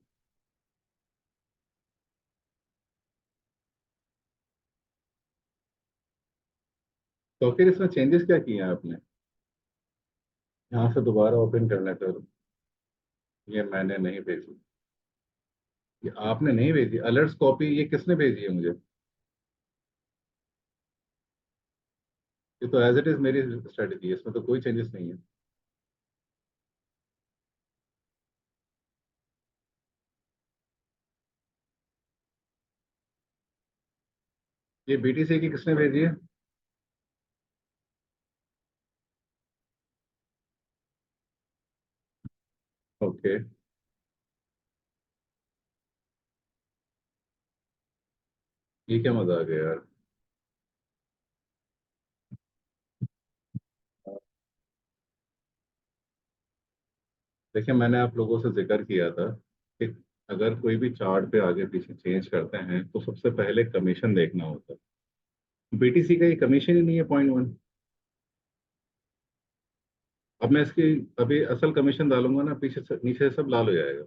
तो फिर इसमें चेंजेस क्या किए हैं आपने? यहाँ से दोबारा ओपन करना है तो? ये मैंने नहीं भेजी। ये आपने नहीं भेजी अलर्ट्स कॉपी, ये किसने भेजी है मुझे? ये तो एज इट इज मेरी स्ट्रेटेजी है, इसमें तो कोई चेंजेस नहीं है। ये बीटीसी की किसने भेजी है? ओके। ये क्या मजा आ गया यार। देखिए, मैंने आप लोगों से जिक्र किया था कि अगर कोई भी चार्ट पे आगे पीछे चेंज करते हैं तो सबसे पहले कमीशन देखना होता है। बीटीसी का ये कमीशन ही नहीं है 0.1। अब मैं इसकी अभी असल कमीशन डालूंगा ना, पीछे से नीचे से सब लाल हो जाएगा।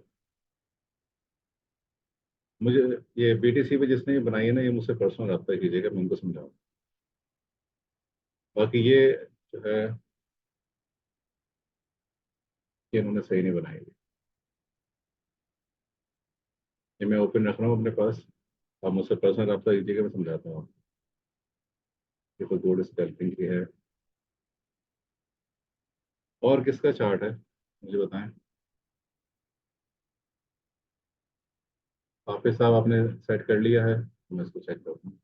मुझे ये बीटीसी पे जिसने ये बनाई है ना, ये मुझसे पर्सनल रब्ता कीजिएगा, मैं उनको समझाऊँ। बाकी ये जो है, ये उन्होंने सही नहीं बनाई है। ये मैं ओपन रख रहा हूँ अपने पास। आप मुझसे पर्सनल रब्ता कीजिएगा, मैं समझाता हूँ। ये तो गोल्ड स्कैल्पिंग की है। और किसका चार्ट है मुझे बताएं। हाफिज साहब आपने सेट कर लिया है, मैं इसको चेक करता हूँ।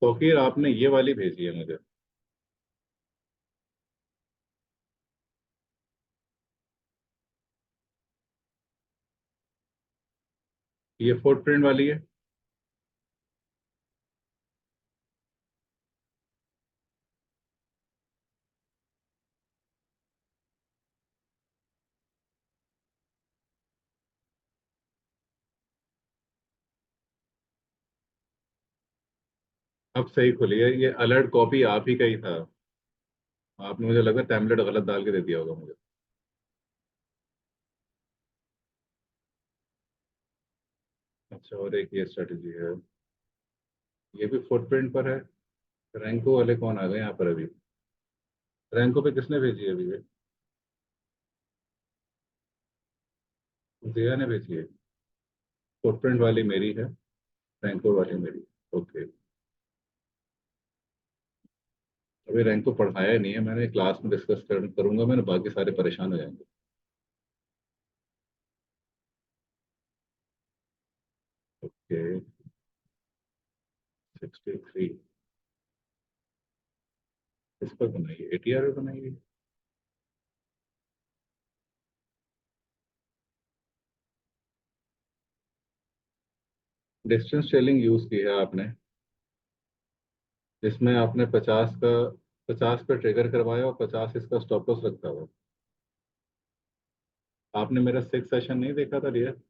तौकीर आपने ये वाली भेजी है मुझे। ये फुटप्रिंट वाली है। अब सही खुली है, ये अलर्ट कॉपी आप ही का ही था। आपने मुझे लगा टैबलेट गलत डाल के दे दिया होगा मुझे। अच्छा, और एक ये स्ट्रेटेजी है। ये भी फुटप्रिंट पर है। रैंको वाले कौन आ गए यहाँ पर अभी? रैंको पे किसने भेजी है अभी ये? जिया ने भेजी है। फुटप्रिंट वाली मेरी है, रैंको वाली मेरी। ओके। अभी रैंको पढ़ाया नहीं है मैंने, क्लास में डिस्कस करूंगा मैंने, बाकी सारे परेशान हो जाएंगे। ओके। 63। इस पर बनाइए, एटीआर पे बनाइए। डिस्टेंस सेलिंग यूज की है आपने, जिसमें आपने 50 का ट्रिगर करवाया और 50 इसका स्टॉप लॉस रखा हुआ। आपने मेरा 6 सेशन नहीं देखा था डियर?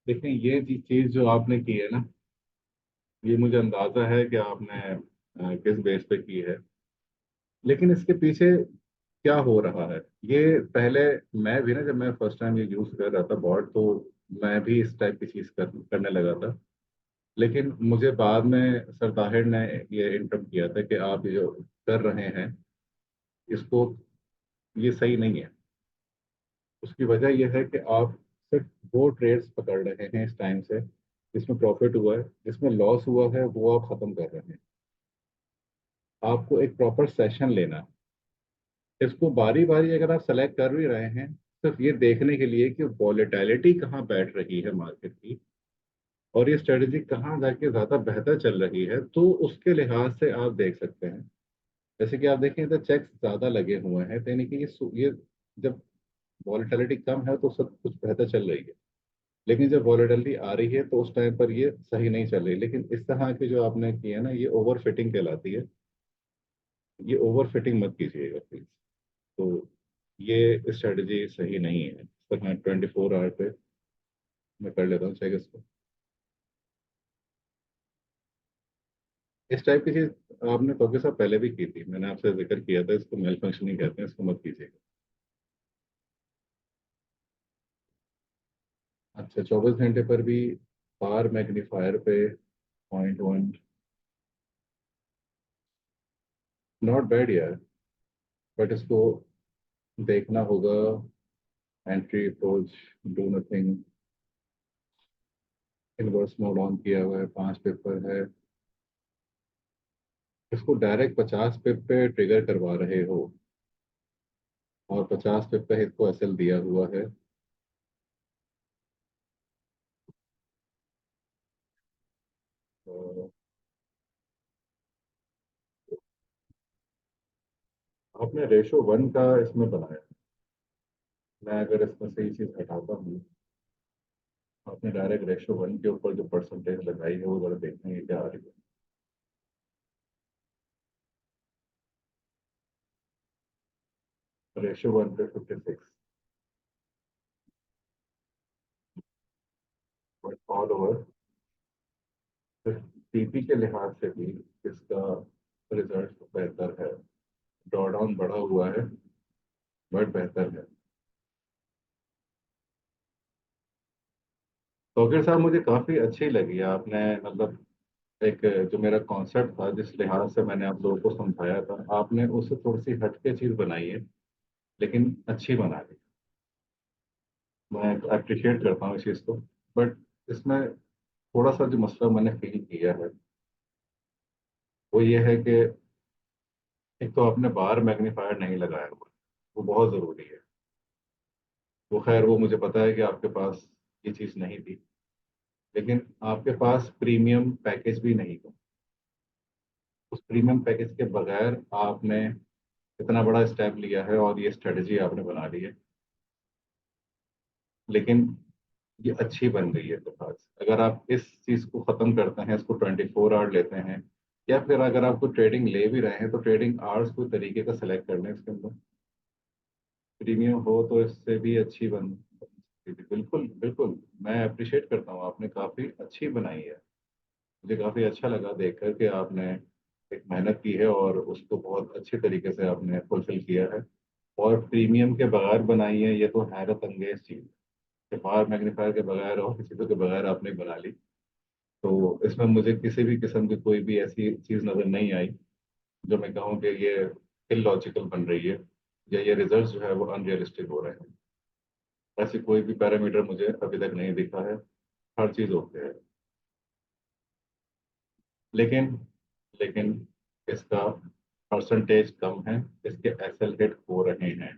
देखें, ये चीज जो आपने की है ना, ये मुझे अंदाजा है कि आपने किस बेस पे की है। लेकिन इसके पीछे क्या हो रहा है, ये पहले मैं भी ना, जब मैं फर्स्ट टाइम ये यूज कर रहा था बॉट, तो मैं भी इस टाइप की चीज करने लगा था। लेकिन मुझे बाद में सर ताहिर ने ये इंटरप्ट किया था कि आप ये जो कर रहे हैं, इसको, ये सही नहीं है। उसकी वजह यह है कि आप सिर्फ वो ट्रेड्स पकड़ रहे हैं इस टाइम से जिसमें प्रॉफिट हुआ है, जिसमें लॉस हुआ है वो आप खत्म कर रहे हैं। आपको एक प्रॉपर सेशन लेना है। इसको बारी बारी अगर आप सेलेक्ट कर भी रहे हैं, सिर्फ ये देखने के लिए कि वॉलेटिलिटी कहाँ बैठ रही है मार्केट की, और ये स्ट्रेटेजी कहाँ जाके ज्यादा बेहतर चल रही है, तो उसके लिहाज से आप देख सकते हैं। जैसे कि आप देखें तो चेक्स ज्यादा लगे हुए हैं, तो यानी कि ये जब वॉलेटिलिटी कम है तो सब कुछ बेहतर चल रही है। लेकिन जब वॉलेटिलिटी आ रही है तो उस टाइम पर ये सही नहीं चल रही। लेकिन इस तरह की जो आपने की है ना, ये ओवर फिटिंग कहलाती है। ये ओवर फिटिंग मत कीजिएगा प्लीज। तो ये स्ट्रेटजी सही नहीं है। पर हाँ, 24 आवर पे मैं कर लेता हूँ चेक इसको। इस टाइप की चीज आपने तो के साथ पहले भी की थी, मैंने आपसे जिक्र किया था, इसको मेल फंक्शनिंग कहते हैं, इसको मत कीजिएगा। अच्छा, 24 घंटे पर भी पार मैग्नीफायर पे 0.1, नॉट बैड यार। बट इसको देखना होगा। Entry approach, do nothing, inverse mode on किया हुआ है, 5 पिप पर है। इसको डायरेक्ट 50 पिप पे ट्रिगर करवा रहे हो और 50 पिप पे इसको एसएल दिया हुआ है। तो आपने रेशो 1 का इसमें बनाया। मैं अगर इसमें से ये चीज हटाता हूँ, आपने डायरेक्ट रेशो 1 के ऊपर जो परसेंटेज लगाई है वो जरा देखना है क्या आ रही है। रेशो 1 पे 56, बट ऑल ओवर टीपी के लिहाज से भी इसका रिजल्ट बेहतर है। ड्रॉडाउन बढ़ा हुआ है बट बेहतर है। तो साहब मुझे काफी अच्छी लगी आपने, मतलब एक जो मेरा कॉन्सेप्ट था जिस लिहाज से मैंने आप लोगों को समझाया था, आपने उससे थोड़ी सी हटके चीज बनाई है, लेकिन अच्छी बना दी। मैं अप्रिशिएट करता हूँ इस चीज़ को। बट इसमें थोड़ा सा जो मसला मैंने फील किया है वो ये है कि एक तो आपने बार मैग्नीफायर नहीं लगाया हुआ, वो बहुत ज़रूरी है। वो खैर वो मुझे पता है कि आपके पास ये चीज़ नहीं थी, लेकिन आपके पास प्रीमियम पैकेज भी नहीं था। उस प्रीमियम पैकेज के बगैर आपने इतना बड़ा स्टेप लिया है और ये स्ट्रेटजी आपने बना ली है। लेकिन ये अच्छी बन गई है लिहाज। अगर आप इस चीज को खत्म करते हैं, इसको 24 आवर लेते हैं, या फिर अगर आपको ट्रेडिंग ले भी रहे हैं तो ट्रेडिंग आवर्स को तरीके का सिलेक्ट कर लें इसके अंदर। प्रीमियम हो तो इससे भी अच्छी बन सकती थी। बिल्कुल बिल्कुल, मैं अप्रिशिएट करता हूँ, आपने काफी अच्छी बनाई है। मुझे काफी अच्छा लगा देख कर के आपने एक मेहनत की है और उसको बहुत अच्छे तरीके से आपने फुलफिल किया है। और प्रीमियम के बगैर बनाई है, ये तो हैरत अंगेज चीज है। बाहर मैग्नीफायर के बगैर और किसी के बगैर आपने बना ली। तो इसमें मुझे किसी भी किस्म की कोई भी ऐसी चीज़ नज़र नहीं आई जो मैं कहूँ कि ये इलॉजिकल बन रही है या ये रिजल्ट जो है वो अनरियलिस्टिक हो रहे हैं। ऐसी कोई भी पैरामीटर मुझे अभी तक नहीं दिखा है। हर चीज़ ओके है। लेकिन लेकिन इसका परसेंटेज कम है, इसके एसएल हिट हो रहे हैं।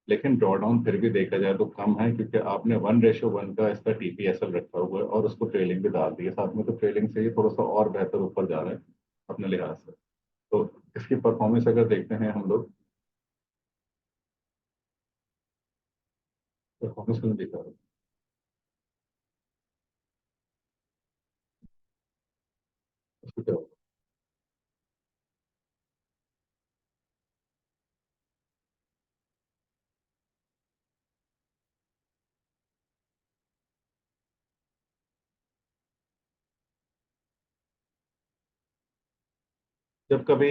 लेकिन ड्रॉडाउन फिर भी देखा जाए तो कम है, क्योंकि आपने 1:1 का इसका टीपीएसएल रखा हुआ है और उसको ट्रेलिंग भी डाल दी है साथ में, तो ट्रेलिंग से ये थोड़ा सा और बेहतर ऊपर जा रहा है अपने लिहाज से। तो इसकी परफॉर्मेंस अगर देखते हैं हम लोग, परफॉर्मेंस को नहीं दिखा रहा। उसको क्या होगा? जब कभी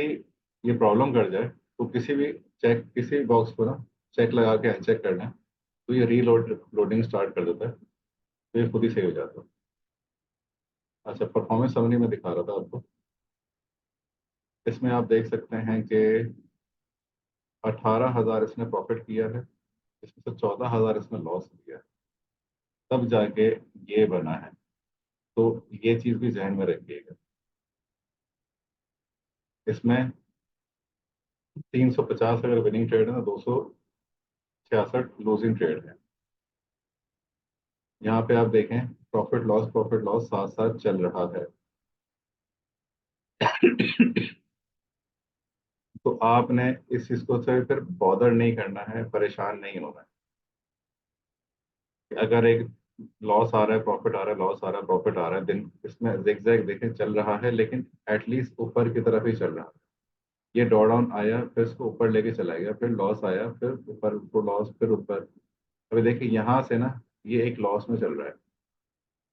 ये प्रॉब्लम कर जाए तो किसी भी बॉक्स को ना चेक लगा के अनचेक करना है, तो ये लोडिंग स्टार्ट कर देता है, तो ये खुद ही सही हो जाता है। अच्छा, परफॉर्मेंस समरी में दिखा रहा था आपको। इसमें आप देख सकते हैं कि 18,000 इसने प्रॉफिट किया है, इसमें से 14,000 इसने लॉस किया है, तब जाके ये बना है। तो ये चीज भी जहन में रखिएगा। इसमें 350 अगर विनिंग ट्रेड है ना, 266 लूजिंग ट्रेड है। यहाँ पे आप देखें, प्रॉफिट लॉस साथ साथ चल रहा है। तो आपने इस चीज को से फिर बॉदर नहीं करना है, परेशान नहीं होना है। अगर एक लॉस आ रहा है, प्रॉफिट आ रहा है, लॉस आ रहा है, प्रॉफिट आ रहा है, दिन इसमें जिगजैग देखें चल रहा है, लेकिन एटलीस्ट ऊपर की तरफ ही चल रहा है। ये ड्रॉ डाउन आया, फिर इसको ऊपर लेके चला गया, फिर लॉस आया, फिर ऊपर को लॉस, फिर ऊपर। अभी देखिए यहाँ से ना, ये एक लॉस में चल रहा है।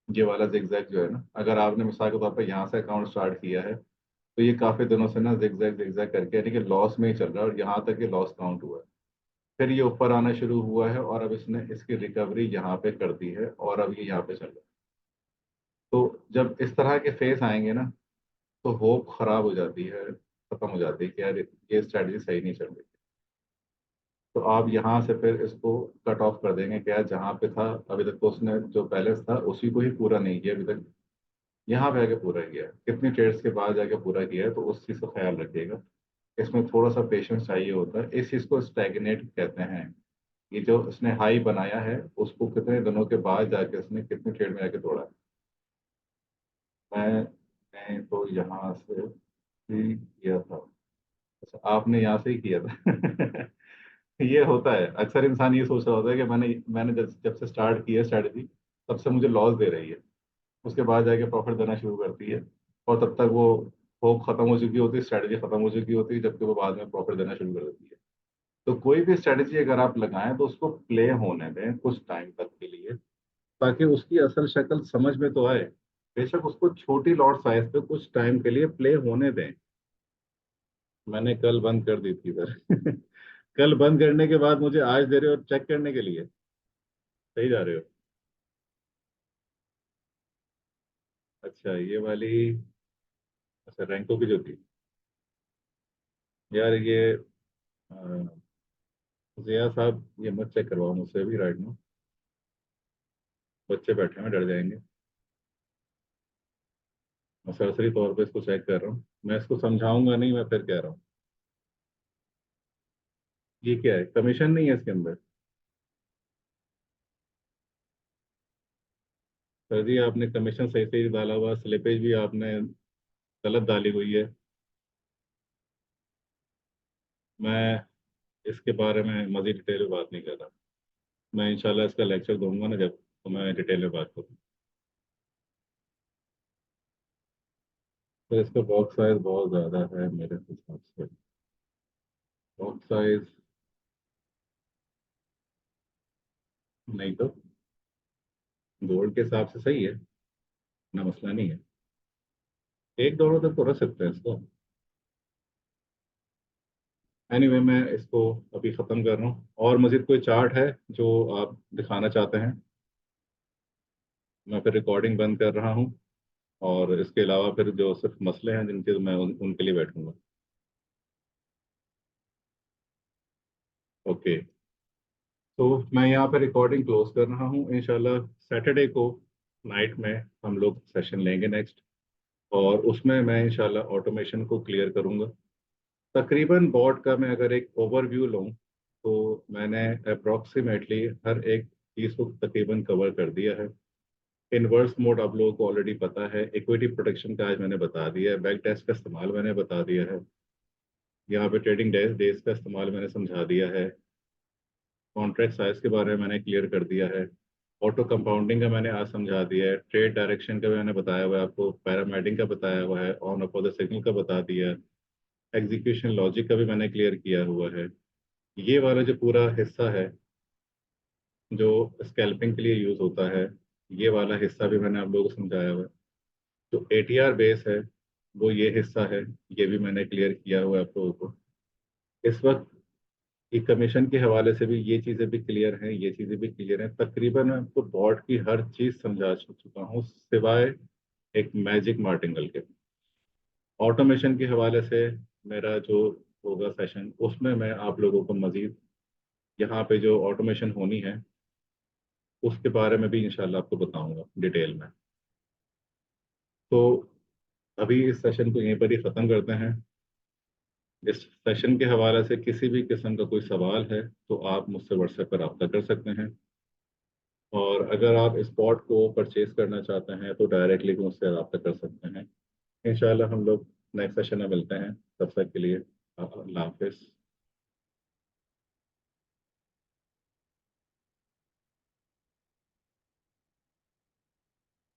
ये वाला जिगजैग जो है ना, अगर आपने मिसाल के तौर पर यहाँ से अकाउंट स्टार्ट किया है, तो ये काफी दिनों से ना जिगजैग जिगजैग करके यानी कि लॉस में ही चल रहा है, और यहाँ तक ये लॉस काउंट हुआ है। फिर ये ऊपर आना शुरू हुआ है, और अब इसने इसकी रिकवरी यहाँ पे कर दी है, और अब ये यहाँ पे चल रहा है। तो जब इस तरह के फेस आएंगे ना, तो होप खराब हो जाती है, खत्म हो जाती है कि यार ये स्ट्रैटेजी सही नहीं चल रही। तो आप यहाँ से फिर इसको कट ऑफ कर देंगे कि यार जहाँ पे था अभी तक, तो उसने जो बैलेंस था उसी को ही पूरा नहीं किया अभी तक, यहाँ पे आके पूरा किया है, कितनी ट्रेड्स के बाद जाके पूरा किया है, तो उस चीज़ का ख्याल रखिएगा। इसमें थोड़ा सा पेशेंस चाहिए होता है, इस चीज़ को स्टैग्नेट कहते हैं। ये जो इसने हाई बनाया है, उसको कितने दिनों के बाद जाके इसने कितनी ट्रेड में आके तोड़ा है। मैं तो यहाँ से ही किया था। अच्छा, आपने यहाँ से ही किया था। ये होता है, अक्सर इंसान ये सोच रहा होता है कि मैंने मैंने जब जब से स्टार्ट किया स्ट्रैटेजी, तब से मुझे लॉस दे रही है। उसके बाद जाके प्रॉफिट देना शुरू करती है, और तब तक वो होप खत्म हो चुकी होती है, स्ट्रैटेजी खत्म हो चुकी होती है, जबकि वो बाद में प्रॉफिट देना शुरू कर देती है। तो कोई भी स्ट्रैटेजी अगर आप लगाएं, तो उसको प्ले होने दें कुछ टाइम तक के लिए, ताकि उसकी असल शक्ल समझ में तो आए। बेशक उसको छोटी लॉट साइज पे कुछ टाइम के लिए प्ले होने दें। मैंने कल बंद कर दी थी इधर। कल बंद करने के बाद मुझे आज दे रहे हो चेक करने के लिए। सही जा रहे हो? अच्छा, ये वाली। अच्छा, रैंको की जो थी। यार ये जिया साहब, ये मत चेक करवाओ मुझसे अभी राइट ना। बच्चे बैठे हैं, डर जाएंगे। मैं सरसरी तौर पे इसको चेक कर रहा हूँ, मैं इसको समझाऊंगा नहीं, मैं फिर कह रहा हूँ। ये क्या है, कमीशन नहीं है इसके अंदर? सर जी, आपने कमीशन सही सही डाला हुआ, स्लिपेज भी आपने गलत डाली हुई है। मैं इसके बारे में मजीद डिटेल में बात नहीं कर रहा। मैं इंशाल्लाह इसका लेक्चर दूंगा ना जब, तो मैं डिटेल में बात करूँ। तो इसका बॉक्स साइज बहुत ज़्यादा है मेरे हिसाब से। बॉक्स साइज नहीं तो गोल्ड के हिसाब से सही है ना, मसला नहीं है। एक डॉलर तक तो रख सकते हैं इसको। एनीवे, मैं इसको अभी ख़त्म कर रहा हूँ, और मज़ीद कोई चार्ट है जो आप दिखाना चाहते हैं? मैं फिर रिकॉर्डिंग बंद कर रहा हूँ, और इसके अलावा फिर जो सिर्फ मसले हैं जिनके, मैं उनके लिए बैठूंगा। ओके। तो मैं यहाँ पे रिकॉर्डिंग क्लोज कर रहा हूँ। इंशाल्लाह सैटरडे को नाइट में हम लोग सेशन लेंगे नेक्स्ट, और उसमें मैं इंशाल्लाह ऑटोमेशन को क्लियर करूँगा। तकरीबन बोर्ड का मैं अगर एक ओवरव्यू लूँ, तो मैंने अप्रोक्सीमेटली हर एक चीज़ को तकरीबन कवर कर दिया है। इन्वर्स मोड आप लोगों को ऑलरेडी पता है, इक्विटी प्रोटेक्शन का आज मैंने बता दिया है, बैक टेस्ट का इस्तेमाल मैंने बता दिया है, यहाँ पे ट्रेडिंग डेज डेज का इस्तेमाल मैंने समझा दिया है, कॉन्ट्रैक्ट साइज के बारे में मैंने क्लियर कर दिया है, ऑटो कंपाउंडिंग का मैंने आज समझा दिया है, ट्रेड डायरेक्शन का भी मैंने बताया हुआ है आपको, पैरामेडिंग का बताया हुआ है, ऑन ऑफ द सिग्नल का बता दिया है, एग्जीक्यूशन लॉजिक का भी मैंने क्लियर किया हुआ है। ये वाला जो पूरा हिस्सा है जो स्कैल्पिंग के लिए यूज होता है, ये वाला हिस्सा भी मैंने आप लोगों को समझाया हुआ है। जो एटीआर बेस है, वो ये हिस्सा है, ये भी मैंने क्लियर किया हुआ है आप लोगों को। इस वक्त ये कमीशन के हवाले से भी ये चीज़ें भी क्लियर हैं, ये चीज़ें भी क्लियर हैं, तकरीबन मैं आपको बोर्ड की हर चीज़ समझा चुका हूँ, सिवाय एक मैजिक मार्टिंगल के। ऑटोमेशन के हवाले से मेरा जो होगा सेशन, उसमें मैं आप लोगों को मजीद यहाँ पे जो ऑटोमेशन होनी है उसके बारे में भी इंशाल्लाह आपको बताऊंगा डिटेल में। तो अभी इस सेशन को यहीं पर ही ख़त्म करते हैं। इस सेशन के हवाले से किसी भी किस्म का कोई सवाल है, तो आप मुझसे व्हाट्सएप पर रब्ता कर सकते हैं, और अगर आप स्पॉट को परचेज करना चाहते हैं तो डायरेक्टली मुझसे रब्ता कर सकते हैं। इंशाल्लाह हम लोग नेक्स्ट सेशन में मिलते हैं, तब तक के लिए अल्लाह हाफिज़।